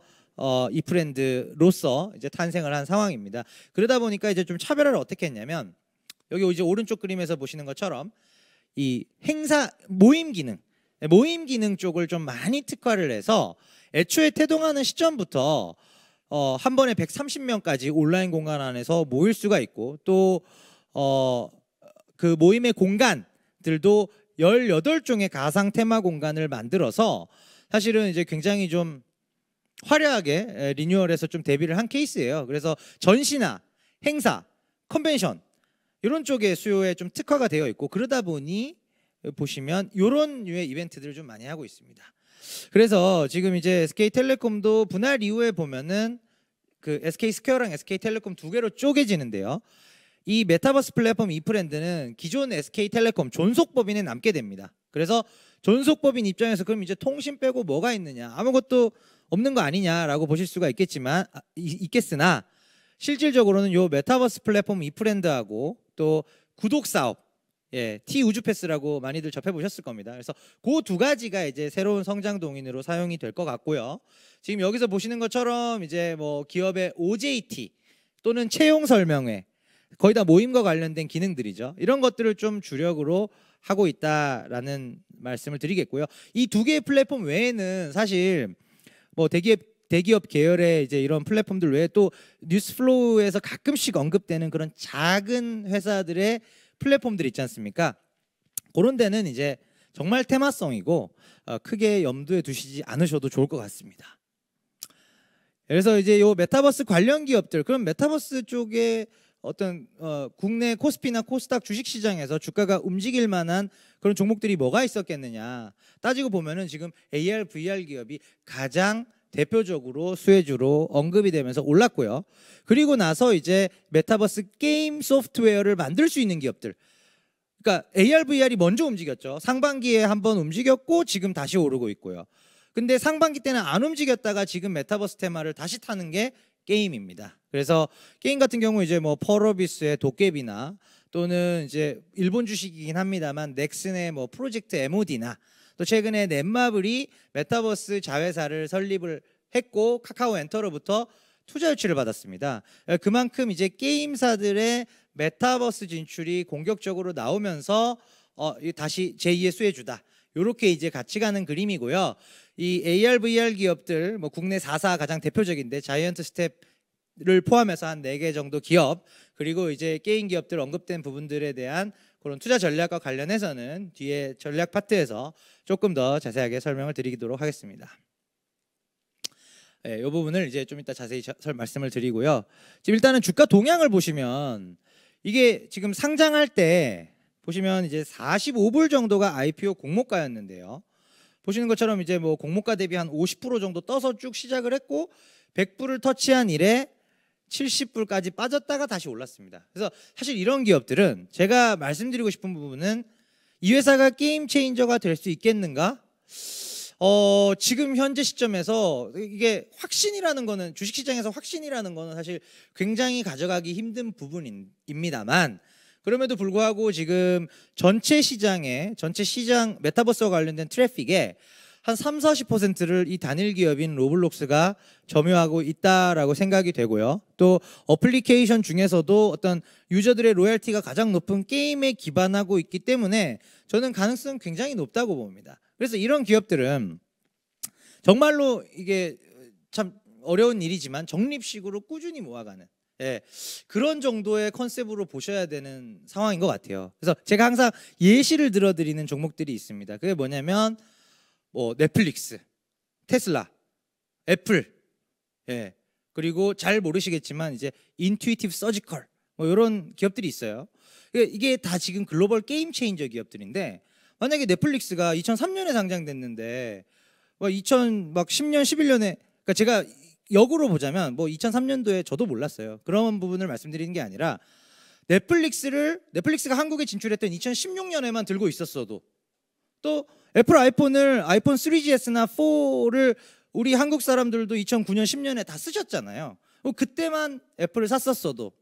이프렌드로서 이제 탄생을 한 상황입니다. 그러다 보니까 이제 좀 차별화를 어떻게 했냐면 여기 이제 오른쪽 그림에서 보시는 것처럼 이 행사 모임 기능 쪽을 좀 많이 특화를 해서 애초에 태동하는 시점부터 한 번에 130명까지 온라인 공간 안에서 모일 수가 있고 또 그 모임의 공간들도 18종의 가상 테마 공간을 만들어서 사실은 이제 굉장히 좀 화려하게 리뉴얼해서 좀 데뷔를 한 케이스예요. 그래서 전시나 행사, 컨벤션 이런 쪽의 수요에 좀 특화가 되어 있고 그러다 보니 보시면 이런 류의 이벤트들을 좀 많이 하고 있습니다. 그래서 지금 이제 SK텔레콤도 분할 이후에 보면은 그 SK스퀘어랑 SK텔레콤 두 개로 쪼개지는데요. 이 메타버스 플랫폼 이프렌드는 기존 SK텔레콤 존속법인에 남게 됩니다. 그래서 존속법인 입장에서 그럼 이제 통신 빼고 뭐가 있느냐 아무것도 없는 거 아니냐라고 보실 수가 있겠으나 실질적으로는 요 메타버스 플랫폼 이프렌드하고 또 구독 사업 T 우주 패스라고 많이들 접해 보셨을 겁니다. 그래서 그 두 가지가 이제 새로운 성장 동인으로 사용이 될 것 같고요. 지금 여기서 보시는 것처럼 이제 뭐 기업의 OJT 또는 채용 설명회 거의 다 모임과 관련된 기능들이죠. 이런 것들을 좀 주력으로 하고 있다라는 말씀을 드리겠고요. 이 두 개의 플랫폼 외에는 사실 뭐 대기업 계열의 이제 이런 플랫폼들 외에 또 뉴스플로우에서 가끔씩 언급되는 그런 작은 회사들의 플랫폼들이 있지 않습니까? 그런 데는 이제 정말 테마성이고 크게 염두에 두시지 않으셔도 좋을 것 같습니다. 그래서 이제 요 메타버스 관련 기업들, 그럼 메타버스 쪽에 어떤 국내 코스피나 코스닥 주식시장에서 주가가 움직일 만한 그런 종목들이 뭐가 있었겠느냐 따지고 보면은 지금 AR, VR 기업이 가장 대표적으로 수혜주로 언급이 되면서 올랐고요. 그리고 나서 이제 메타버스 게임 소프트웨어를 만들 수 있는 기업들, 그러니까 AR, VR이 먼저 움직였죠. 상반기에 한번 움직였고 지금 다시 오르고 있고요. 근데 상반기 때는 안 움직였다가 지금 메타버스 테마를 다시 타는 게 게임입니다. 그래서 게임 같은 경우 이제 뭐 펄어비스의 도깨비나 또는 이제 일본 주식이긴 합니다만 넥슨의 뭐 프로젝트 MOD나 또 최근에 넷마블이 메타버스 자회사를 설립을 했고 카카오 엔터로부터 투자 유치를 받았습니다. 그만큼 이제 게임사들의 메타버스 진출이 공격적으로 나오면서 다시 제2의 수혜주다. 이렇게 이제 같이 가는 그림이고요. 이 AR, VR 기업들, 뭐 국내 4사 가장 대표적인데 자이언트 스텝을 포함해서 한 4개 정도 기업, 그리고 이제 게임 기업들 언급된 부분들에 대한 그런 투자 전략과 관련해서는 뒤에 전략 파트에서 조금 더 자세하게 설명을 드리도록 하겠습니다. 이 부분을 이제 좀 이따 자세히 말씀을 드리고요. 지금 일단은 주가 동향을 보시면 이게 지금 상장할 때 보시면 이제 45불 정도가 IPO 공모가였는데요. 보시는 것처럼 이제 뭐 공모가 대비 한 50% 정도 떠서 쭉 시작을 했고 100불을 터치한 이래 70불까지 빠졌다가 다시 올랐습니다. 그래서 사실 이런 기업들은 제가 말씀드리고 싶은 부분은 이 회사가 게임 체인저가 될 수 있겠는가? 지금 현재 시점에서 이게 확신이라는 거는 주식시장에서 확신이라는 거는 사실 굉장히 가져가기 힘든 부분입니다만 그럼에도 불구하고 지금 전체 시장 메타버스와 관련된 트래픽에 한 30-40%를 이 단일 기업인 로블록스가 점유하고 있다라고 생각이 되고요. 또 어플리케이션 중에서도 어떤 유저들의 로열티가 가장 높은 게임에 기반하고 있기 때문에 저는 가능성은 굉장히 높다고 봅니다. 그래서 이런 기업들은 정말로 이게 참 어려운 일이지만 적립식으로 꾸준히 모아가는 그런 정도의 컨셉으로 보셔야 되는 상황인 것 같아요. 그래서 제가 항상 예시를 들어드리는 종목들이 있습니다. 그게 뭐냐면 뭐 넷플릭스, 테슬라, 애플, 그리고 잘 모르시겠지만 이제 인투이티브 서지컬 뭐 이런 기업들이 있어요. 이게 다 지금 글로벌 게임 체인저 기업들인데 만약에 넷플릭스가 2003년에 상장됐는데 뭐 2010년, 11년에 그러니까 제가 역으로 보자면 뭐 2003년도에 저도 몰랐어요. 그런 부분을 말씀드리는 게 아니라 넷플릭스가 한국에 진출했던 2016년에만 들고 있었어도 또 애플 아이폰 3GS나 4를 우리 한국 사람들도 2009년, 10년에 다 쓰셨잖아요. 그때만 애플을 샀었어도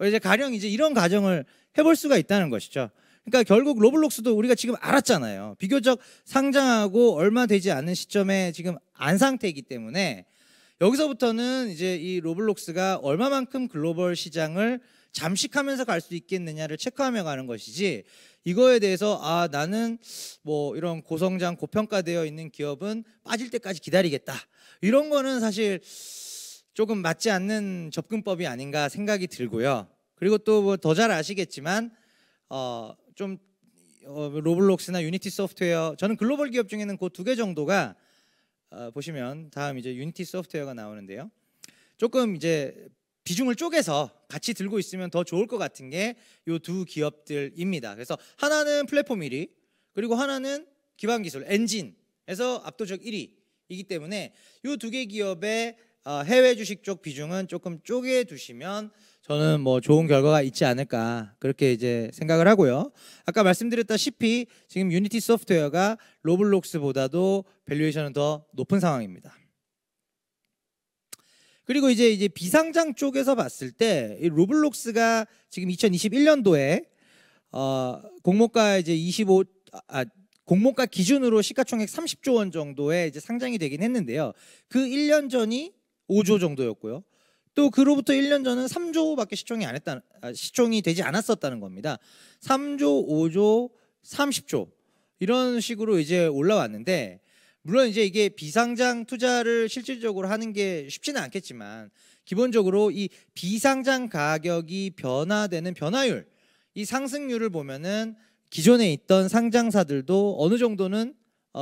이제 가령 이제 이런 가정을 해볼 수가 있다는 것이죠. 그러니까 결국 로블록스도 우리가 지금 알았잖아요. 비교적 상장하고 얼마 되지 않은 시점에 지금 안 상태이기 때문에 여기서부터는 이제 이 로블록스가 얼마만큼 글로벌 시장을 잠식하면서 갈 수 있겠느냐를 체크하며 가는 것이지 이거에 대해서 나는 뭐 이런 고성장 고평가되어 있는 기업은 빠질 때까지 기다리겠다 이런 거는 사실 조금 맞지 않는 접근법이 아닌가 생각이 들고요. 그리고 또 뭐 더 잘 아시겠지만 로블록스나 유니티 소프트웨어 저는 글로벌 기업 중에는 그 2개 정도가 보시면 다음 이제 유니티 소프트웨어가 나오는데요. 조금 이제 비중을 쪼개서 같이 들고 있으면 더 좋을 것 같은 게 이 2 기업들입니다. 그래서 하나는 플랫폼 1위, 그리고 하나는 기반 기술 엔진에서 압도적 1위이기 때문에 이 2개 기업의 해외 주식 쪽 비중은 조금 쪼개 두시면 저는 뭐 좋은 결과가 있지 않을까 그렇게 이제 생각을 하고요. 아까 말씀드렸다시피 지금 유니티 소프트웨어가 로블록스보다도 밸류에이션은 더 높은 상황입니다. 그리고 이제 비상장 쪽에서 봤을 때 이 로블록스가 지금 2021년도에 공모가 이제 공모가 기준으로 시가총액 30조 원 정도에 이제 상장이 되긴 했는데요. 그 1년 전이 5조 정도였고요. 또 그로부터 1년 전은 3조밖에 시총이 되지 않았었다는 겁니다. 3조, 5조, 30조 이런 식으로 이제 올라왔는데, 물론 이제 이게 비상장 투자를 실질적으로 하는 게 쉽지는 않겠지만 기본적으로 이 비상장 가격이 변화되는 변화율, 이 상승률을 보면은 기존에 있던 상장사들도 어느 정도는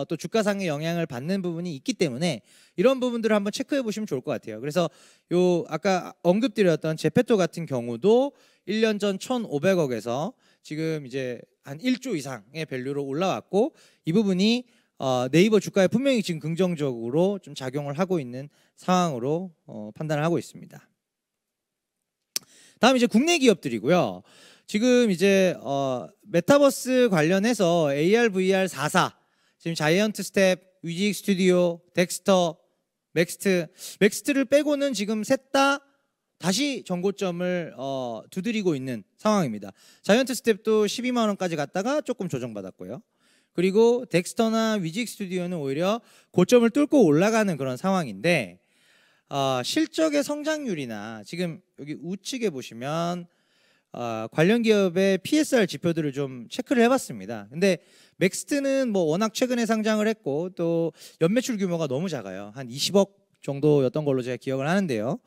또 주가상의 영향을 받는 부분이 있기 때문에 이런 부분들을 한번 체크해 보시면 좋을 것 같아요. 그래서 요 아까 언급드렸던 제페토 같은 경우도 1년 전 1,500억에서 지금 이제 한 1조 이상의 밸류로 올라왔고, 이 부분이 네이버 주가에 분명히 지금 긍정적으로 좀 작용을 하고 있는 상황으로 판단을 하고 있습니다. 다음 이제 국내 기업들이고요. 지금 이제 메타버스 관련해서 AR, VR 4사, 지금 자이언트 스텝, 위직 스튜디오, 덱스터, 맥스트를 빼고는 지금 셋 다 다시 전고점을 두드리고 있는 상황입니다. 자이언트 스텝도 12만 원까지 갔다가 조금 조정받았고요. 그리고 덱스터나 위직 스튜디오는 오히려 고점을 뚫고 올라가는 그런 상황인데, 실적의 성장률이나 지금 여기 우측에 보시면 관련 기업의 PSR 지표들을 좀 체크를 해봤습니다. 근데 맥스트는 뭐 워낙 최근에 상장을 했고 또 연매출 규모가 너무 작아요. 한 20억 정도였던 걸로 제가 기억을 하는데요.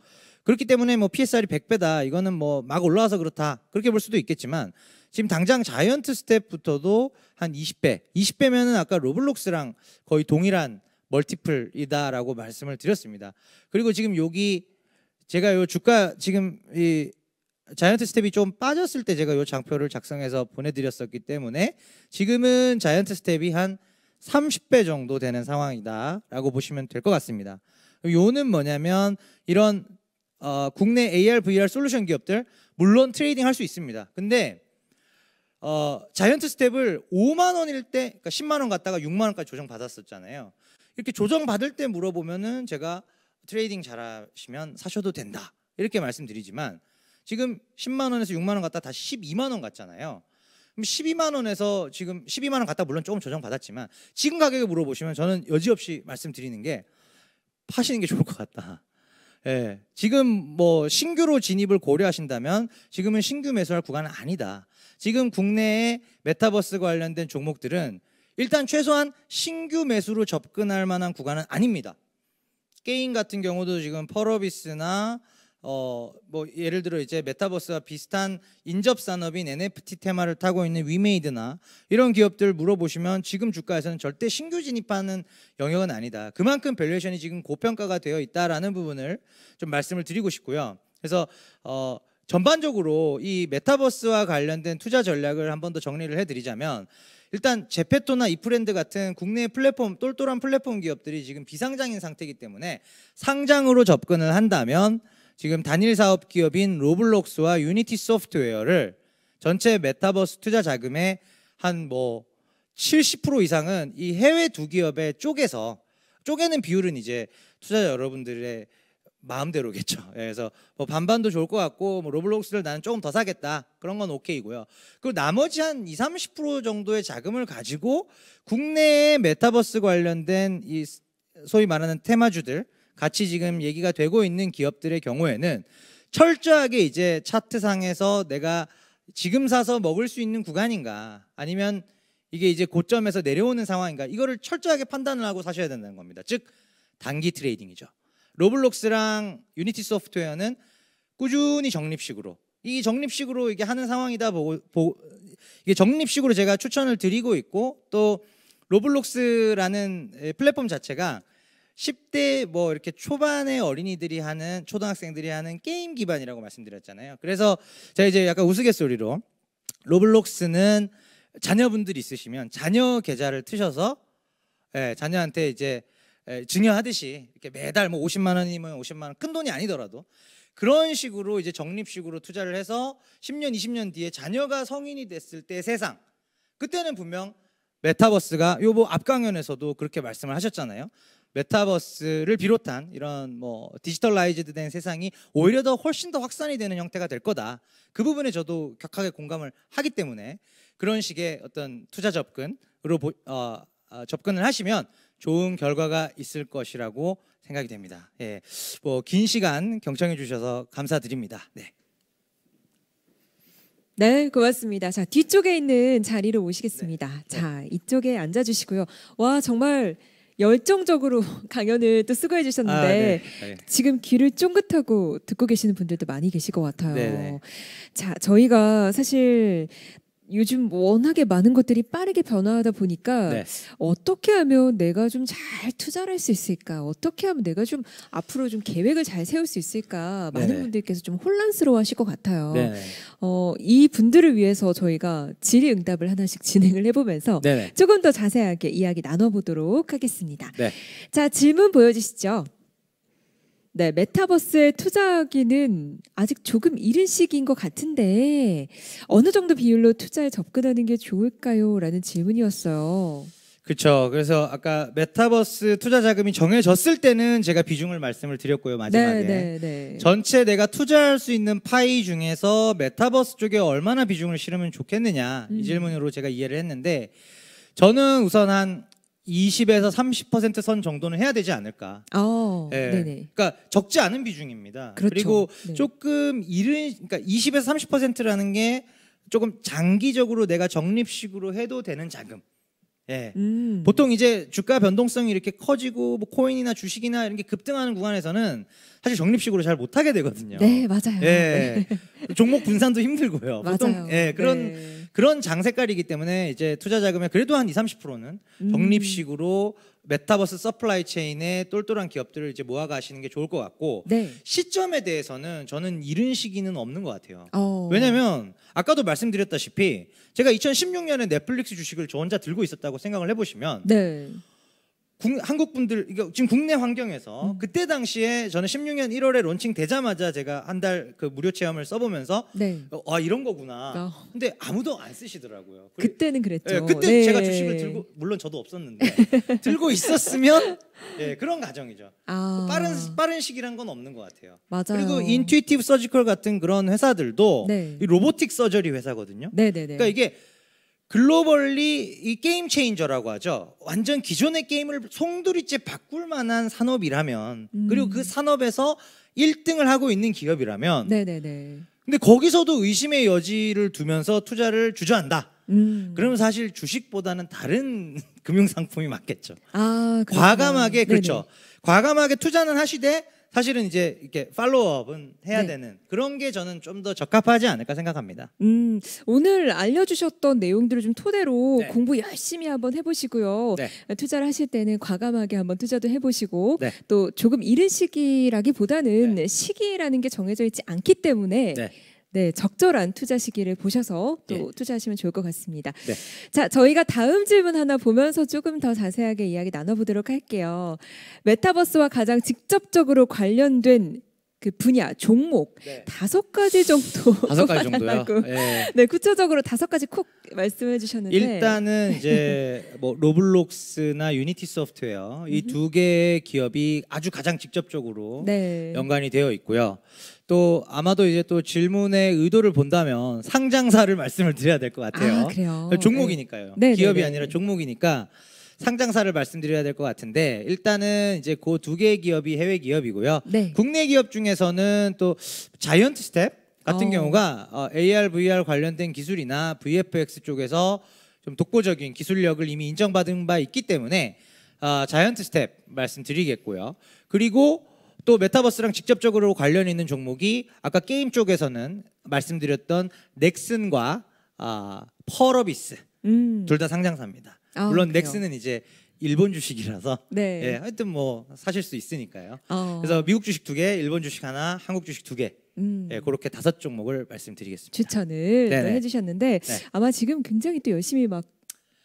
그렇기 때문에 뭐 PSR이 100배다, 이거는 뭐 막 올라와서 그렇다, 그렇게 볼 수도 있겠지만 지금 당장 자이언트 스텝부터도 한 20배면은 아까 로블록스랑 거의 동일한 멀티플이다라고 말씀을 드렸습니다. 그리고 지금 여기 제가 요 주가 지금 이 자이언트 스텝이 좀 빠졌을 때 제가 요 장표를 작성해서 보내드렸었기 때문에 지금은 자이언트 스텝이 한 30배 정도 되는 상황이다라고 보시면 될 것 같습니다. 요는 뭐냐면 이런 국내 AR, VR 솔루션 기업들 물론 트레이딩 할 수 있습니다. 근데 자이언트 스텝을 5만 원일 때, 그러니까 10만 원 갔다가 6만 원까지 조정 받았었잖아요. 이렇게 조정 받을 때 물어보면은 제가 트레이딩 잘하시면 사셔도 된다 이렇게 말씀드리지만, 지금 10만 원에서 6만 원 갔다 다시 12만 원 갔잖아요. 그럼 12만 원에서 지금 12만 원 갔다 물론 조금 조정 받았지만 지금 가격을 물어보시면 저는 여지없이 말씀드리는 게 파시는 게 좋을 것 같다. 예, 지금 뭐 신규로 진입을 고려하신다면 지금은 신규 매수할 구간은 아니다. 지금 국내에 메타버스 관련된 종목들은 일단 최소한 신규 매수로 접근할 만한 구간은 아닙니다. 게임 같은 경우도 지금 펄어비스나 뭐 예를 들어 이제 메타버스와 비슷한 인접 산업인 NFT 테마를 타고 있는 위메이드나 이런 기업들 물어보시면 지금 주가에서는 절대 신규 진입하는 영역은 아니다. 그만큼 밸류에이션이 지금 고평가가 되어 있다라는 부분을 좀 말씀을 드리고 싶고요. 그래서 전반적으로 이 메타버스와 관련된 투자 전략을 한 번 더 정리를 해드리자면, 일단 제페토나 이프랜드 같은 국내 플랫폼, 똘똘한 플랫폼 기업들이 지금 비상장인 상태이기 때문에 상장으로 접근을 한다면 지금 단일 사업 기업인 로블록스와 유니티 소프트웨어를 전체 메타버스 투자 자금의 한 뭐 70% 이상은 이 해외 두 기업에 쪼개는 비율은 이제 투자자 여러분들의 마음대로겠죠. 그래서 뭐 반반도 좋을 것 같고, 뭐 로블록스를 나는 조금 더 사겠다, 그런 건 오케이고요. 그리고 나머지 한 20-30% 정도의 자금을 가지고 국내의 메타버스 관련된 이 소위 말하는 테마주들 같이 지금 얘기가 되고 있는 기업들의 경우에는 철저하게 이제 차트상에서 내가 지금 사서 먹을 수 있는 구간인가, 아니면 이게 이제 고점에서 내려오는 상황인가, 이거를 철저하게 판단을 하고 사셔야 된다는 겁니다. 즉 단기 트레이딩이죠. 로블록스랑 유니티 소프트웨어는 꾸준히 적립식으로, 이 적립식으로 이게 하는 상황이다 이게 적립식으로 제가 추천을 드리고 있고, 또 로블록스라는 플랫폼 자체가 10대 뭐 이렇게 초반의 어린이들이 하는, 초등학생들이 하는 게임 기반이라고 말씀드렸잖아요. 그래서 제가 이제 약간 우스갯소리로 로블록스는 자녀분들이 있으시면 자녀 계좌를 트셔서 자녀한테 이제 증여하듯이 이렇게 매달 뭐 50만 원이면 50만 원, 큰 돈이 아니더라도 그런 식으로 이제 적립식으로 투자를 해서 10년, 20년 뒤에 자녀가 성인이 됐을 때 세상, 그때는 분명 메타버스가 요 뭐 앞강연에서도 그렇게 말씀을 하셨잖아요. 메타버스를 비롯한 이런 뭐 디지털라이즈드 된 세상이 오히려 더 훨씬 더 확산이 되는 형태가 될 거다. 그 부분에 저도 격하게 공감을 하기 때문에 그런 식의 어떤 투자 접근으로 접근을 하시면 좋은 결과가 있을 것이라고 생각이 됩니다. 예, 뭐 긴 시간 경청해 주셔서 감사드립니다. 네. 네, 고맙습니다. 자, 뒤쪽에 있는 자리로 오시겠습니다. 자, 이쪽에 앉아주시고요. 와, 정말 열정적으로 강연을 또 수고해 주셨는데 네. 지금 귀를 쫑긋하고 듣고 계시는 분들도 많이 계실 것 같아요. 네네. 자, 저희가 사실 요즘 워낙에 많은 것들이 빠르게 변화하다 보니까 네. 어떻게 하면 내가 좀 잘 투자를 할 수 있을까? 어떻게 하면 내가 좀 앞으로 좀 계획을 잘 세울 수 있을까? 많은 네네. 분들께서 좀 혼란스러워하실 것 같아요. 네네. 이 분들을 위해서 저희가 질의응답을 하나씩 진행을 해보면서 네네. 조금 더 자세하게 이야기 나눠보도록 하겠습니다. 네. 자, 질문 보여주시죠. 네, 메타버스에 투자하기는 아직 조금 이른 시기인 것 같은데 어느 정도 비율로 투자에 접근하는 게 좋을까요? 라는 질문이었어요. 그렇죠. 그래서 아까 메타버스 투자 자금이 정해졌을 때는 제가 비중을 말씀을 드렸고요. 마지막에. 네. 전체 내가 투자할 수 있는 파이 중에서 메타버스 쪽에 얼마나 비중을 실으면 좋겠느냐 이 질문으로 제가 이해를 했는데 저는 우선 한 20에서 30% 선 정도는 해야 되지 않을까. 네. 네네. 그러니까 적지 않은 비중입니다. 그렇죠. 그리고 네. 조금 이른, 그러니까 20에서 30%라는 게 조금 장기적으로 내가 적립식으로 해도 되는 자금. 예. 보통 이제 주가 변동성이 이렇게 커지고 뭐 코인이나 주식이나 이런 게 급등하는 구간에서는 사실 적립식으로 잘 못하게 되거든요. 네, 맞아요. 예. 종목 분산도 힘들고요. 맞아요. 보통 예, 그런 장색깔이기 때문에 이제 투자 자금의 그래도 한 20-30%는 적립식으로 메타버스 서플라이 체인에 똘똘한 기업들을 이제 모아가시는 게 좋을 것 같고 네. 시점에 대해서는 저는 이른 시기는 없는 것 같아요. 어. 왜냐면 아까도 말씀드렸다시피 제가 2016년에 넷플릭스 주식을 저 혼자 들고 있었다고 생각을 해보시면 네. 한국 분들 지금 국내 환경에서 그때 당시에 저는 16년 1월에 론칭 되자마자 제가 한 달 그 무료 체험을 써보면서 네. 아 이런 거구나. 근데 아무도 안 쓰시더라고요. 그때는 그랬죠. 예, 그때 네. 제가 주식을 들고 물론 저도 없었는데 들고 있었으면 예, 그런 가정이죠. 아. 빠른 시기란 건 없는 것 같아요. 맞아요. 그리고 인투이티브 서지컬 같은 그런 회사들도 네. 이 로보틱 서저리 회사거든요. 네네네. 그러니까 이게 글로벌리 이 게임 체인저라고 하죠. 완전 기존의 게임을 송두리째 바꿀 만한 산업이라면 그리고 그 산업에서 1등을 하고 있는 기업이라면 네네네. 근데 거기서도 의심의 여지를 두면서 투자를 주저한다. 그러면 사실 주식보다는 다른 금융상품이 맞겠죠. 아, 그렇구나. 과감하게 그렇죠. 네네. 과감하게 투자는 하시되 사실은 이제 이렇게 팔로우업은 해야 네. 되는 그런 게 저는 좀 더 적합하지 않을까 생각합니다. 오늘 알려주셨던 내용들을 좀 토대로 네. 공부 열심히 한번 해보시고요. 네. 투자를 하실 때는 과감하게 한번 투자도 해보시고 네. 또 조금 이른 시기라기보다는 시기라는 게 정해져 있지 않기 때문에 네. 네, 적절한 투자 시기를 보셔서 또 예. 투자하시면 좋을 것 같습니다. 네. 자, 저희가 다음 질문 하나 보면서 조금 더 자세하게 이야기 나눠보도록 할게요. 메타버스와 가장 직접적으로 관련된 그 분야, 종목 네. 5가지 정도 5가지 정도요. 꼽아달라고. 예. 네, 구체적으로 5가지 콕 말씀해 주셨는데 일단은 이제 뭐 로블록스나 유니티 소프트웨어 이 두 개의 기업이 아주 가장 직접적으로 네. 연관이 되어 있고요. 또 아마도 이제 또 질문의 의도를 본다면 상장사를 말씀을 드려야 될 것 같아요. 아, 그래요. 종목이니까요. 네. 기업이 네, 네. 아니라 종목이니까 상장사를 말씀드려야 될 것 같은데 일단은 이제 그 두 개의 기업이 해외 기업이고요. 네. 국내 기업 중에서는 또 자이언트 스텝 같은 경우가 AR, VR 관련된 기술이나 VFX 쪽에서 좀 독보적인 기술력을 이미 인정받은 바 있기 때문에 자이언트 스텝 말씀드리겠고요. 그리고 또 메타버스랑 직접적으로 관련 있는 종목이 아까 게임 쪽에서는 말씀드렸던 넥슨과 펄어비스 둘 다 상장사입니다. 아, 물론 그래요? 넥슨은 이제 일본 주식이라서 네. 예, 하여튼 뭐 사실 수 있으니까요. 어. 그래서 미국 주식 2개, 일본 주식 하나, 한국 주식 2개. 예, 그렇게 5종목을 말씀드리겠습니다. 추천을 또 네네. 해주셨는데 네. 아마 지금 굉장히 또 열심히 막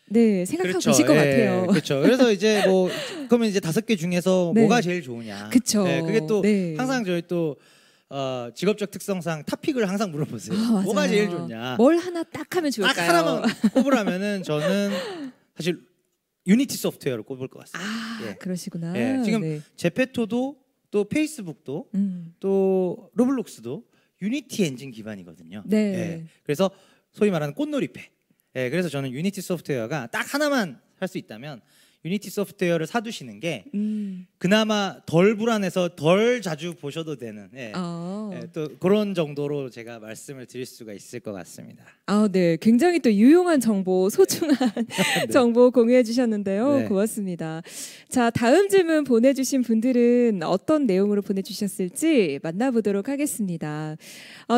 생각하고 그렇죠. 계실 것 예, 같아요. 그렇죠. 그래서 이제 뭐 그러면 이제 5개 중에서 네. 뭐가 제일 좋으냐. 그쵸. 예, 그게 또 네. 항상 저희 또 직업적 특성상 탑픽을 항상 물어보세요. 아, 맞아요. 뭐가 제일 좋냐. 뭘 하나 딱 하면 딱 좋을까요? 하나만 꼽으라면은 저는 사실 유니티 소프트웨어를 꼽을 것 같습니다. 아, 예. 그러시구나. 예, 지금 네. 제페토도 또 페이스북도 또 로블록스도 유니티 엔진 기반이거든요. 네. 예, 그래서 소위 말하는 꽃놀이패. 예, 그래서 저는 유니티 소프트웨어가 딱 하나만 할 수 있다면 유니티 소프트웨어를 사두시는 게 그나마 덜 불안해서 덜 자주 보셔도 되는 또 그런 정도로 제가 말씀을 드릴 수가 있을 것 같습니다. 네, 굉장히 또 유용한 정보, 소중한 네. 정보 공유해 주셨는데요. 네. 고맙습니다. 자, 다음 질문 보내주신 분들은 어떤 내용으로 보내주셨을지 만나보도록 하겠습니다.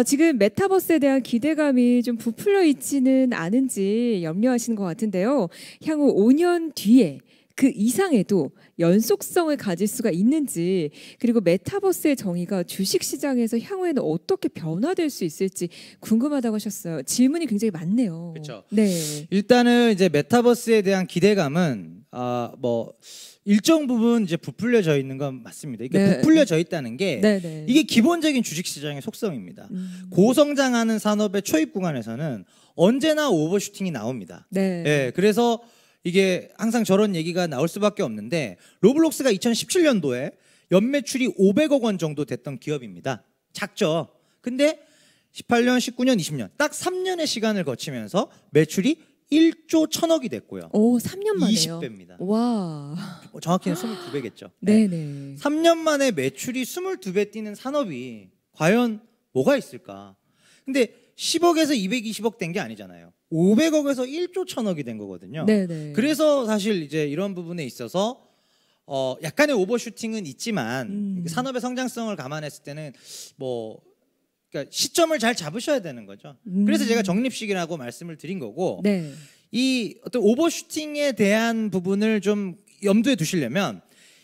지금 메타버스에 대한 기대감이 좀 부풀려 있지는 않은지 염려하시는 것 같은데요. 향후 5년 뒤에 그 이상에도 연속성을 가질 수가 있는지, 그리고 메타버스의 정의가 주식시장에서 향후에는 어떻게 변화될 수 있을지 궁금하다고 하셨어요. 질문이 굉장히 많네요. 그렇죠. 네. 일단은 이제 메타버스에 대한 기대감은 뭐 일정 부분 이제 부풀려져 있는 건 맞습니다. 이게 네. 부풀려져 있다는 게 네네. 이게 기본적인 주식시장의 속성입니다. 고성장하는 산업의 초입 구간에서는 언제나 오버슈팅이 나옵니다. 네. 예, 그래서 이게 항상 저런 얘기가 나올 수밖에 없는데 로블록스가 2017년도에 연매출이 500억 원 정도 됐던 기업입니다. 작죠. 근데 18년, 19년, 20년 딱 3년의 시간을 거치면서 매출이 1조 1000억이 됐고요. 오, 3년 만에요. 20배입니다. 와. 정확히는 22배겠죠. 네네. 3년 만에 매출이 22배 뛰는 산업이 과연 뭐가 있을까? 근데 10억에서 220억 된 게 아니잖아요. 500억에서 1조 1000억이 된 거거든요. 네네. 그래서 사실 이제 이런 부분에 있어서 약간의 오버슈팅은 있지만 산업의 성장성을 감안했을 때는 뭐 그러니까 시점을 잘 잡으셔야 되는 거죠. 그래서 제가 적립식이라고 말씀을 드린 거고 네. 이 어떤 오버슈팅에 대한 부분을 좀 염두에 두시려면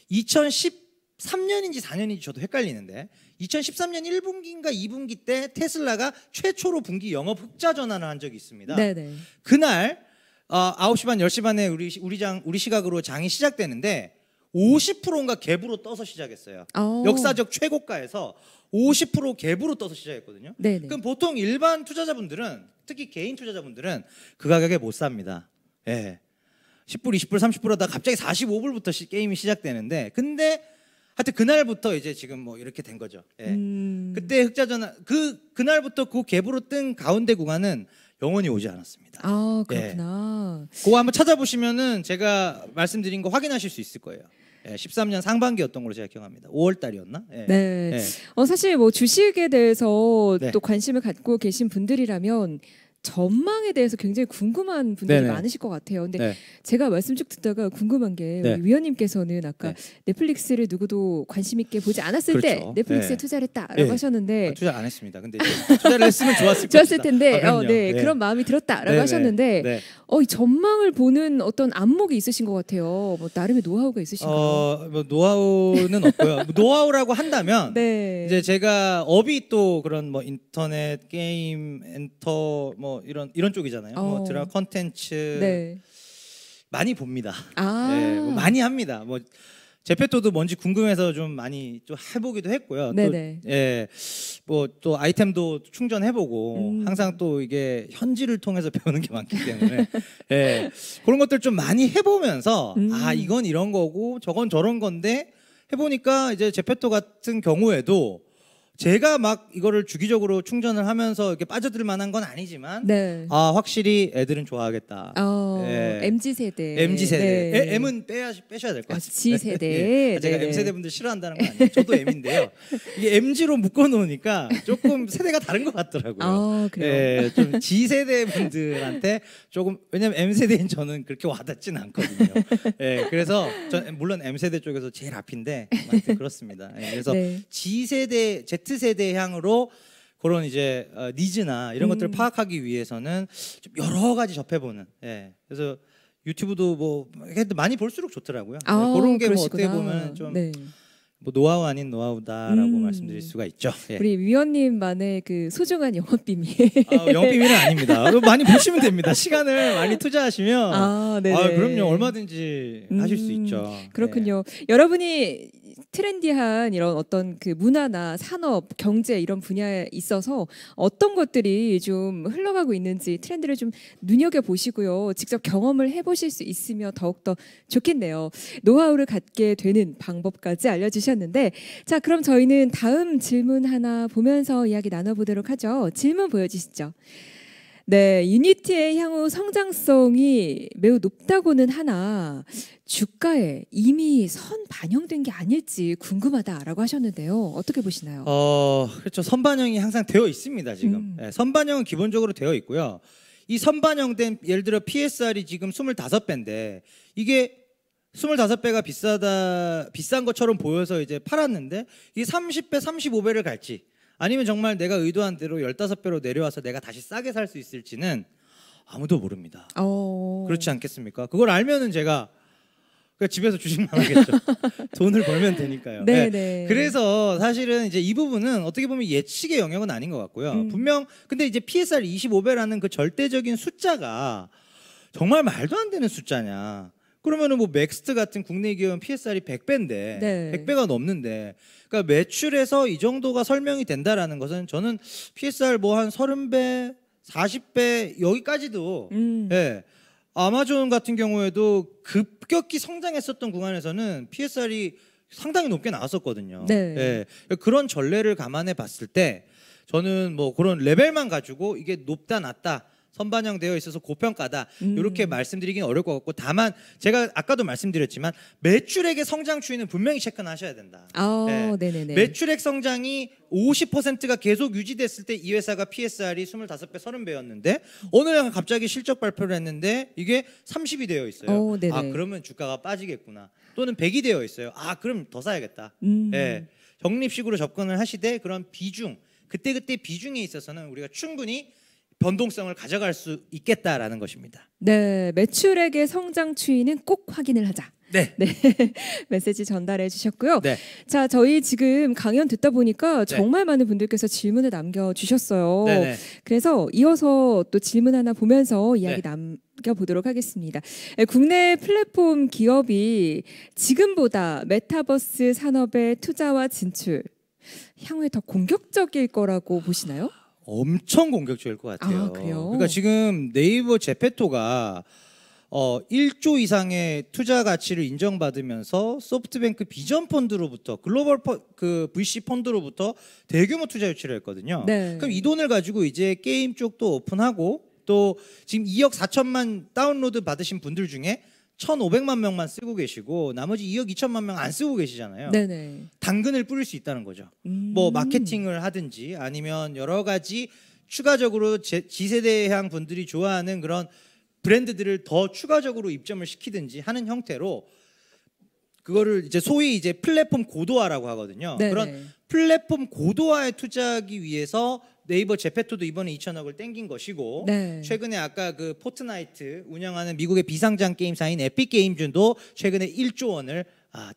2013년인지 4년인지 저도 헷갈리는데 2013년 1분기인가 2분기 때 테슬라가 최초로 분기 영업 흑자 전환을 한 적이 있습니다. 네네. 그날 9시 반 10시 반에 우리 시각으로 장이 시작되는데 50%인가 갭으로 떠서 시작했어요. 역사적 최고가에서 50% 갭으로 떠서 시작했거든요. 네네. 그럼 보통 일반 투자자분들은 특히 개인 투자자분들은 그 가격에 못 삽니다. 예. 10불, 20불, 30불 하다가 갑자기 45불부터 게임이 시작되는데 근데 하여튼 그날부터 이제 지금 뭐 이렇게 된 거죠. 예. 그때 흑자전환 그날부터 그 갭으로 뜬 가운데 구간은 영원히 오지 않았습니다. 그렇구나. 예. 그거 한번 찾아보시면은 제가 말씀드린 거 확인하실 수 있을 거예요. 예, 13년 상반기였던 걸로 제가 기억합니다. 5월 달이었나? 예. 네. 예. 사실 뭐 주식에 대해서 네. 또 관심을 갖고 계신 분들이라면 전망에 대해서 굉장히 궁금한 분들이 네네. 많으실 것 같아요. 근데 네. 제가 말씀 쭉 듣다가 궁금한 게 네. 우리 위원님께서는 아까 네. 넷플릭스를 누구도 관심 있게 보지 않았을 때 그렇죠. 넷플릭스에 네. 투자를 했다라고 네. 하셨는데 투자 안 했습니다. 근데 이제 투자를 했으면 좋았을 좋았을 것이다. 텐데 그럼요. 네, 네. 그런 마음이 들었다라고 네, 하셨는데 네. 이 전망을 보는 어떤 안목이 있으신 것 같아요. 뭐 나름의 노하우가 있으신가요? 뭐 노하우는 없고요. 뭐 노하우라고 한다면 네. 이제 제가 업이 또 그런 뭐 인터넷 게임 엔터 뭐 이런 쪽이잖아요. 뭐 드라마 컨텐츠 네. 많이 봅니다. 아. 뭐 많이 합니다. 뭐 제페토도 뭔지 궁금해서 좀 많이 좀 해보기도 했고요. 네네. 뭐 또 아이템도 충전해보고 항상 또 이게 현지를 통해서 배우는 게 많기 때문에 그런 것들 좀 많이 해보면서 이건 이런 거고 저건 저런 건데 해보니까 이제 제페토 같은 경우에도 제가 막 이거를 주기적으로 충전을 하면서 이렇게 빠져들 만한 건 아니지만 네. 확실히 애들은 좋아하겠다. MZ 세대. MZ 세대. 네. M은 빼셔야 될 것 같습니다. G 세대. 네. 제가 네네. M 세대 분들 싫어한다는 건 아니에요. 저도 M인데요. 이게 MG로 묶어놓으니까 조금 세대가 다른 것 같더라고요. 그래요. 좀 G 세대 분들한테 조금 왜냐면 M 세대인 저는 그렇게 와닿지는 않거든요. 그래서 물론 M 세대 쪽에서 제일 앞인데 아무튼 그렇습니다. 그래서 네. G 세대, Z 세대 향으로 그런 이제 니즈나 이런 것들을 파악하기 위해서는 좀 여러 가지 접해보는. 그래서 유튜브도 뭐 많이 볼수록 좋더라고요. 그런 게 뭐 어떻게 보면 좀 뭐 노하우 아닌 노하우다라고 말씀드릴 수가 있죠. 우리 위원님만의 그 소중한 영업 비밀. 영업 비밀은 아닙니다. 많이 보시면 됩니다. 시간을 많이 투자하시면 네네. 그럼요. 얼마든지 하실 수 있죠. 그렇군요. 여러분이 트렌디한 이런 어떤 그 문화나 산업, 경제 이런 분야에 있어서 어떤 것들이 좀 흘러가고 있는지 트렌드를 좀 눈여겨 보시고요. 직접 경험을 해보실 수 있으면 더욱더 좋겠네요. 노하우를 갖게 되는 방법까지 알려주셨는데, 자, 그럼 저희는 다음 질문 하나 보면서 이야기 나눠보도록 하죠. 질문 보여주시죠. 네, 유니티의 향후 성장성이 매우 높다고는 하나 주가에 이미 선 반영된 게 아닐지 궁금하다라고 하셨는데요. 어떻게 보시나요? 그렇죠. 선반영이 항상 되어 있습니다. 지금 네, 선반영은 기본적으로 되어 있고요. 이 선반영된 예를 들어 PSR이 지금 25배인데 이게 25배가 비싼 것처럼 보여서 이제 팔았는데 이게 30배, 35배를 갈지 아니면 정말 내가 의도한 대로 15배로 내려와서 내가 다시 싸게 살 수 있을지는 아무도 모릅니다. 그렇지 않겠습니까? 그걸 알면은 제가 그냥 집에서 주식만 하겠죠. 돈을 벌면 되니까요. 네. 그래서 사실은 이제 이 부분은 어떻게 보면 예측의 영역은 아닌 것 같고요. 분명 근데 이제 PSR 25배라는 그 절대적인 숫자가 정말 말도 안 되는 숫자냐? 그러면은 뭐 맥스트 같은 국내 기업은 PSR이 100배인데 100배가 넘는데 그러니까 매출에서 이 정도가 설명이 된다라는 것은 저는 PSR 뭐 한 30배, 40배 여기까지도 예. 아마존 같은 경우에도 급격히 성장했었던 구간에서는 PSR이 상당히 높게 나왔었거든요. 예. 그런 전례를 감안해 봤을 때 저는 뭐 그런 레벨만 가지고 이게 높다 낮다 선반영되어 있어서 고평가다 이렇게 말씀드리기는 어려울 것 같고 다만 제가 아까도 말씀드렸지만 매출액의 성장 추이는 분명히 체크는 하셔야 된다. 네네네. 매출액 성장이 50%가 계속 유지됐을 때 이 회사가 PSR이 25배, 30배였는데 어느 날 갑자기 실적 발표를 했는데 이게 30이 되어 있어요. 그러면 주가가 빠지겠구나. 또는 100이 되어 있어요. 그럼 더 사야겠다. 적립식으로 접근을 하시되 그런 비중, 그때 비중에 있어서는 우리가 충분히 변동성을 가져갈 수 있겠다라는 것입니다. 네, 매출액의 성장 추이는 꼭 확인을 하자. 네. 메시지 전달해 주셨고요. 네. 자, 저희 지금 강연 듣다 보니까 정말 많은 분들께서 질문을 남겨주셨어요. 그래서 이어서 또 질문 하나 보면서 이야기 남겨보도록 하겠습니다. 국내 플랫폼 기업이 지금보다 메타버스 산업의 투자와 진출 향후에 더 공격적일 거라고 보시나요? 엄청 공격적일 것 같아요. 그래요? 그러니까 지금 네이버 제페토가 1조 이상의 투자 가치를 인정받으면서 소프트뱅크 비전 펀드로부터 글로벌 그 VC 펀드로부터 대규모 투자 유치를 했거든요. 그럼 이 돈을 가지고 이제 게임 쪽도 오픈하고 또 지금 2억 4천만 다운로드 받으신 분들 중에 1,500만 명만 쓰고 계시고 나머지 2억 2천만 명 안 쓰고 계시잖아요. 당근을 뿌릴 수 있다는 거죠. 뭐 마케팅을 하든지 아니면 여러 가지 추가적으로 G세대향 분들이 좋아하는 그런 브랜드들을 더 추가적으로 입점을 시키든지 하는 형태로 그거를 이제 소위 이제 플랫폼 고도화라고 하거든요. 그런 플랫폼 고도화에 투자하기 위해서 네이버 제페토도 이번에 2천억을 땡긴 것이고 최근에 아까 그 포트나이트 운영하는 미국의 비상장 게임사인 에픽 게임즈도 최근에 1조 원을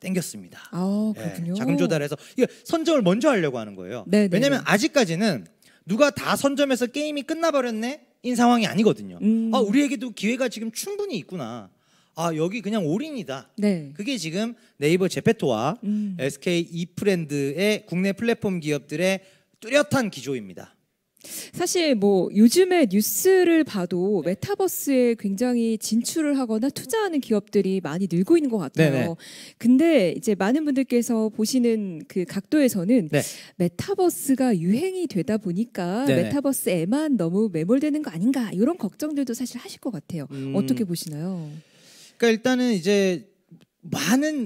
땡겼습니다. 그렇군요. 자금 조달해서 이게 선점을 먼저 하려고 하는 거예요. 왜냐하면 아직까지는 누가 다 선점해서 게임이 끝나버렸네 인 상황이 아니거든요. 우리에게도 기회가 지금 충분히 있구나. 여기 그냥 올인이다. 그게 지금 네이버 제페토와 SK 이프랜드의 국내 플랫폼 기업들의 뚜렷한 기조입니다. 사실 뭐 요즘에 뉴스를 봐도 메타버스에 굉장히 진출을 하거나 투자하는 기업들이 많이 늘고 있는 것 같아요. 근데 이제 많은 분들께서 보시는 그 각도에서는 메타버스가 유행이 되다 보니까 메타버스에만 너무 매몰되는 거 아닌가 이런 걱정들도 사실 하실 것 같아요. 어떻게 보시나요? 그러니까 일단은 이제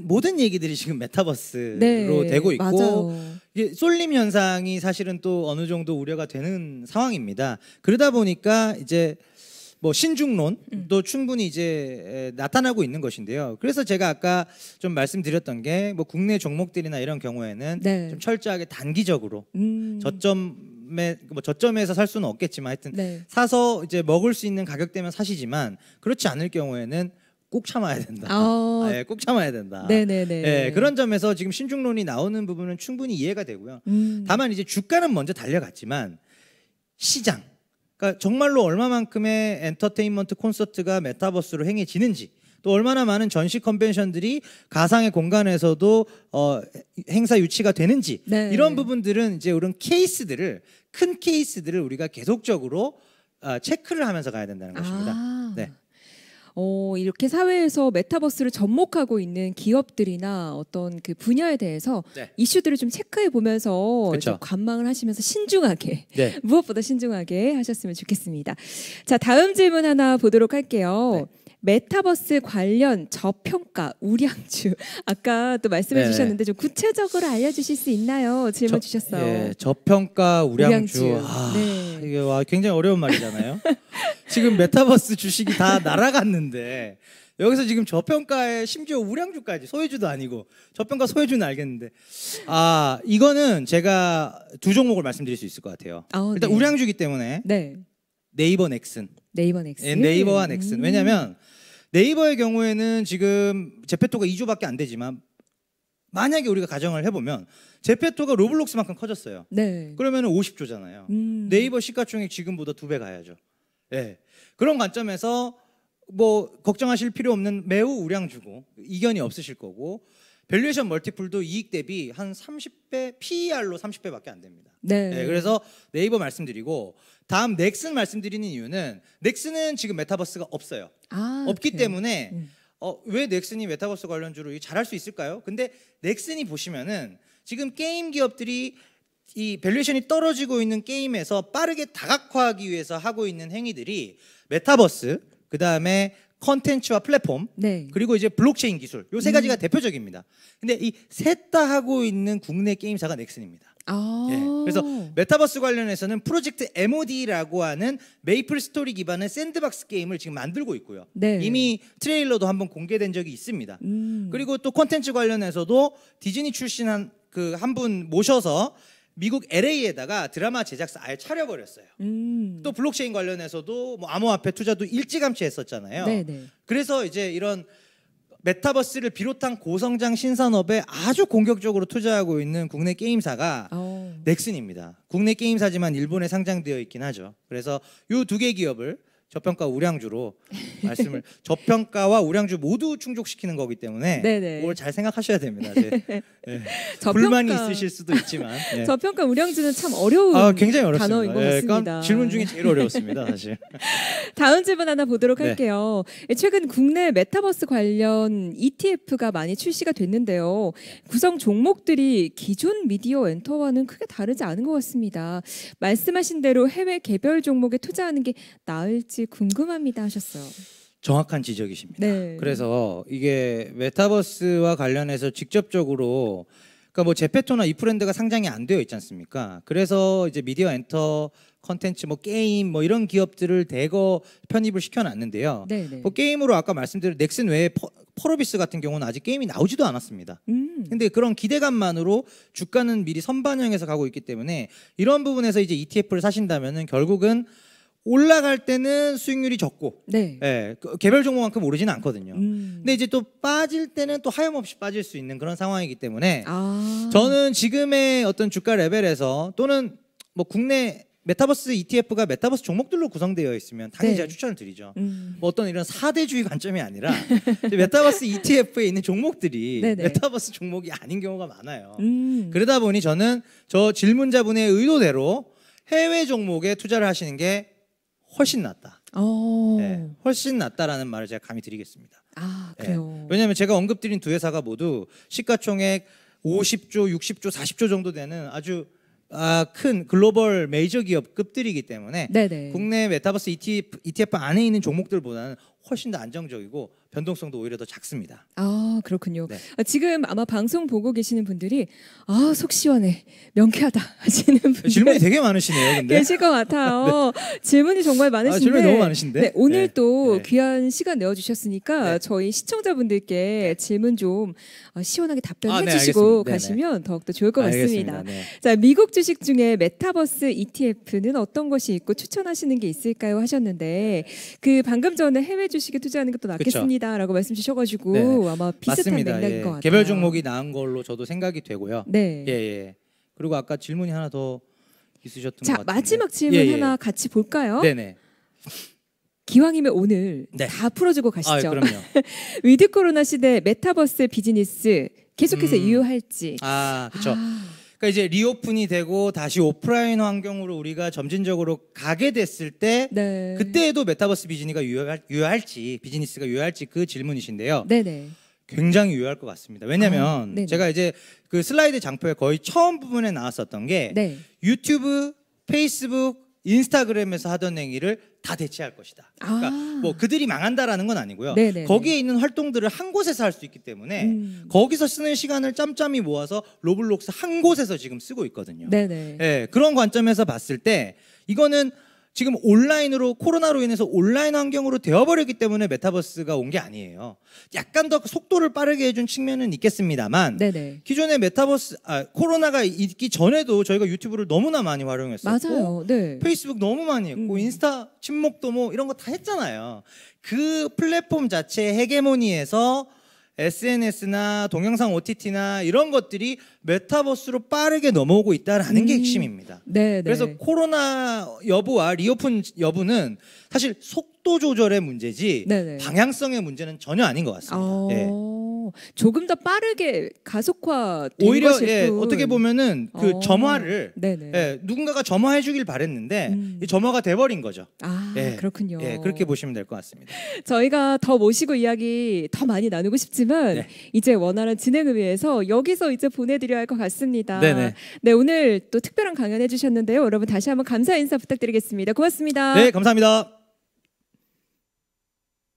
모든 얘기들이 지금 메타버스로 되고 있고 이게 쏠림 현상이 사실은 또 어느 정도 우려가 되는 상황입니다. 그러다 보니까 이제 뭐 신중론도 충분히 이제 나타나고 있는 것인데요. 그래서 제가 아까 좀 말씀드렸던 게 뭐 국내 종목들이나 이런 경우에는 좀 철저하게 단기적으로 저점에서 살 수는 없겠지만 하여튼 사서 이제 먹을 수 있는 가격대면 사시지만 그렇지 않을 경우에는 꼭 참아야 된다. 꼭 참아야 된다. 그런 점에서 지금 신중론이 나오는 부분은 충분히 이해가 되고요. 다만 이제 주가는 먼저 달려갔지만 시장, 그러니까 정말로 얼마만큼의 엔터테인먼트 콘서트가 메타버스로 행해지는지 또 얼마나 많은 전시 컨벤션들이 가상의 공간에서도 행사 유치가 되는지 이런 부분들은 이제 이런 큰 케이스들을 우리가 계속적으로 체크를 하면서 가야 된다는 것입니다. 이렇게 사회에서 메타버스를 접목하고 있는 기업들이나 어떤 그 분야에 대해서 네. 이슈들을 좀 체크해 보면서 그쵸. 관망을 하시면서 신중하게 네. 무엇보다 신중하게 하셨으면 좋겠습니다. 자, 다음 질문 하나 보도록 할게요. 네. 메타버스 관련 저평가 우량주 아까 또 말씀해 네네. 주셨는데 좀 구체적으로 알려주실 수 있나요? 질문 주셨어요. 예, 저평가 우량주. 우량주. 아, 네. 이게 와 굉장히 어려운 말이잖아요. 지금 메타버스 주식이 다 날아갔는데 여기서 지금 저평가에 심지어 우량주까지 소외주도 아니고 저평가 소외주는 알겠는데 이거는 제가 두 종목을 말씀드릴 수 있을 것 같아요. 일단 네. 우량주기 때문에 네. 네이버 넥슨. 네이버 넥슨. 예, 네이버와 넥슨. 왜냐하면 네이버의 경우에는 지금 제페토가 2조밖에 안 되지만 만약에 우리가 가정을 해보면 제페토가 로블록스만큼 커졌어요. 네. 그러면 50조잖아요. 네이버 시가총액 지금보다 2배 가야죠. 예. 그런 관점에서 뭐 걱정하실 필요 없는 매우 우량주고 이견이 없으실 거고 밸류에이션 멀티플도 이익 대비 한 30배 PER로 30배밖에 안 됩니다. 네. 예, 그래서 네이버 말씀드리고 다음 넥슨 말씀드리는 이유는 넥슨은 지금 메타버스가 없어요. 없기 그래요? 때문에 왜 넥슨이 메타버스 관련주로 잘할 수 있을까요? 근데 넥슨이 보시면은 지금 게임 기업들이 이 밸류에이션이 떨어지고 있는 게임에서 빠르게 다각화하기 위해서 하고 있는 행위들이 메타버스, 그 다음에 컨텐츠와 플랫폼, 네. 그리고 이제 블록체인 기술, 요 세 가지가 대표적입니다. 근데 이 셋 다 하고 있는 국내 게임사가 넥슨입니다. 예, 그래서 메타버스 관련해서는 프로젝트 MOD라고 하는 메이플 스토리 기반의 샌드박스 게임을 지금 만들고 있고요. 네. 이미 트레일러도 한번 공개된 적이 있습니다. 그리고 또 콘텐츠 관련해서도 디즈니 출신 한 분 모셔서 미국 LA에다가 드라마 제작사 아예 차려버렸어요. 또 블록체인 관련해서도 뭐 암호화폐 투자도 일찌감치 했었잖아요. 네네. 그래서 이제 이런 메타버스를 비롯한 고성장 신산업에 아주 공격적으로 투자하고 있는 국내 게임사가 넥슨입니다. 국내 게임사지만 일본에 상장되어 있긴 하죠. 그래서 이 두 개 기업을 저평가 우량주로 말씀을 저평가와 우량주 모두 충족시키는 거기 때문에 네네. 그걸 잘 생각하셔야 됩니다. 네. 저평가- 불만이 있으실 수도 있지만 네. 저평가 우량주는 참 어려운 굉장히 어렵습니다. 단어인 것 같습니다. 질문 중에 제일 어려웠습니다, 사실. 다음 질문 하나 보도록 네. 할게요. 최근 국내 메타버스 관련 ETF가 많이 출시가 됐는데요. 구성 종목들이 기존 미디어 엔터와는 크게 다르지 않은 것 같습니다. 말씀하신 대로 해외 개별 종목에 투자하는 게 나을지 궁금합니다 하셨어요. 정확한 지적이십니다. 네. 그래서 이게 메타버스와 관련해서 직접적으로 그러니까 뭐 제페토나 이프랜드가 상장이 안 되어 있지 않습니까? 그래서 이제 미디어 엔터 컨텐츠 뭐 게임 뭐 이런 기업들을 대거 편입을 시켜놨는데요. 네네. 뭐 게임으로 아까 말씀드린 넥슨 외에 펄어비스 같은 경우는 아직 게임이 나오지도 않았습니다. 근데 그런 기대감만으로 주가는 미리 선반영해서 가고 있기 때문에 이런 부분에서 이제 ETF를 사신다면은 결국은 올라갈 때는 수익률이 적고, 네. 예, 개별 종목만큼 오르지는 않거든요. 근데 이제 또 빠질 때는 또 하염없이 빠질 수 있는 그런 상황이기 때문에 저는 지금의 어떤 주가 레벨에서 또는 뭐 국내 메타버스 ETF가 메타버스 종목들로 구성되어 있으면 당연히 네. 제가 추천을 드리죠. 뭐 어떤 이런 사대주의 관점이 아니라 메타버스 ETF에 있는 종목들이 네네. 메타버스 종목이 아닌 경우가 많아요. 음. 그러다 보니 저는 저 질문자분의 의도대로 해외 종목에 투자를 하시는 게 훨씬 낫다. 네, 훨씬 낫다라는 말을 제가 감히 드리겠습니다. 그래요. 왜냐하면 제가 언급드린 두 회사가 모두 시가총액 50조, 60조, 40조 정도 되는 아주 큰 글로벌 메이저 기업급들이기 때문에 네네. 국내 메타버스 ETF 안에 있는 종목들보다는 훨씬 더 안정적이고 변동성도 오히려 더 작습니다. 그렇군요. 네. 지금 아마 방송 보고 계시는 분들이 속 시원해, 명쾌하다 하시는 분들 질문이 되게 많으시네요. 근데 계실 것 같아요. 질문이 정말 많으신데, 질문이 너무 많으신데? 네, 오늘 네. 또 네. 귀한 시간 내어주셨으니까 네. 저희 시청자분들께 질문 좀 시원하게 답변해 네, 주시고 알겠습니다. 네네. 가시면 더욱더 좋을 것 같습니다. 알겠습니다. 네. 자, 미국 주식 중에 메타버스 ETF는 어떤 것이 있고 추천하시는 게 있을까요 하셨는데 방금 전에 해외 주식에 투자하는 것도 낫겠습니다라고 말씀 주셔가지고 네. 아마 비슷한 맞습니다. 맥락인 예. 것 같아요. 개별 종목이 나은 걸로 저도 생각이 되고요. 네. 예. 그리고 아까 질문이 하나 더 있으셨던 자, 것 같은데. 마지막 질문 예. 하나 같이 볼까요? 네네. 기왕이면 오늘 네. 다 풀어주고 가시죠. 그럼요. 위드 코로나 시대 메타버스 비즈니스 계속해서 이어할지. 그렇죠. 그러니까 이제 리오픈이 되고 다시 오프라인 환경으로 우리가 점진적으로 가게 됐을 때 네. 그때에도 메타버스 비즈니스가 유효할지 그 질문이신데요. 네네. 굉장히 유효할 것 같습니다. 왜냐하면 네네. 제가 이제 그 슬라이드 장표의 거의 처음 부분에 나왔었던 게 네. 유튜브, 페이스북, 인스타그램에서 하던 행위를 다 대체할 것이다. 그러니까 뭐 그들이 망한다라는 건 아니고요. 네네네. 거기에 있는 활동들을 한 곳에서 할 수 있기 때문에 거기서 쓰는 시간을 짬짬이 모아서 로블록스 한 곳에서 지금 쓰고 있거든요. 네네. 예, 그런 관점에서 봤을 때 이거는 지금 온라인으로 코로나로 인해서 온라인 환경으로 되어버렸기 때문에 메타버스가 온 게 아니에요. 약간 더 속도를 빠르게 해준 측면은 있겠습니다만 네네. 기존의 메타버스 코로나가 있기 전에도 저희가 유튜브를 너무나 많이 활용했었고 맞아요. 네. 페이스북 너무 많이 했고 인스타 친목도 뭐 이런 거 다 했잖아요. 그 플랫폼 자체의 헤게모니에서 SNS나 동영상 OTT나 이런 것들이 메타버스로 빠르게 넘어오고 있다라는 게 핵심입니다. 네네. 그래서 코로나 여부와 리오픈 여부는 사실 속도 조절의 문제지 네네. 방향성의 문제는 전혀 아닌 것 같습니다. 예. 조금 더 빠르게 가속화 오히려 것일 뿐. 어떻게 보면은 그 점화를 네네. 누군가가 점화해주길 바랬는데 이 점화가 돼버린 거죠. 그렇군요. 그렇게 보시면 될 것 같습니다. 저희가 더 모시고 이야기 더 많이 나누고 싶지만 이제 원활한 진행을 위해서 여기서 이제 보내드려야 할 것 같습니다. 네네. 네, 오늘 또 특별한 강연 해주셨는데요. 여러분 다시 한번 감사 인사 부탁드리겠습니다. 고맙습니다. 네, 감사합니다.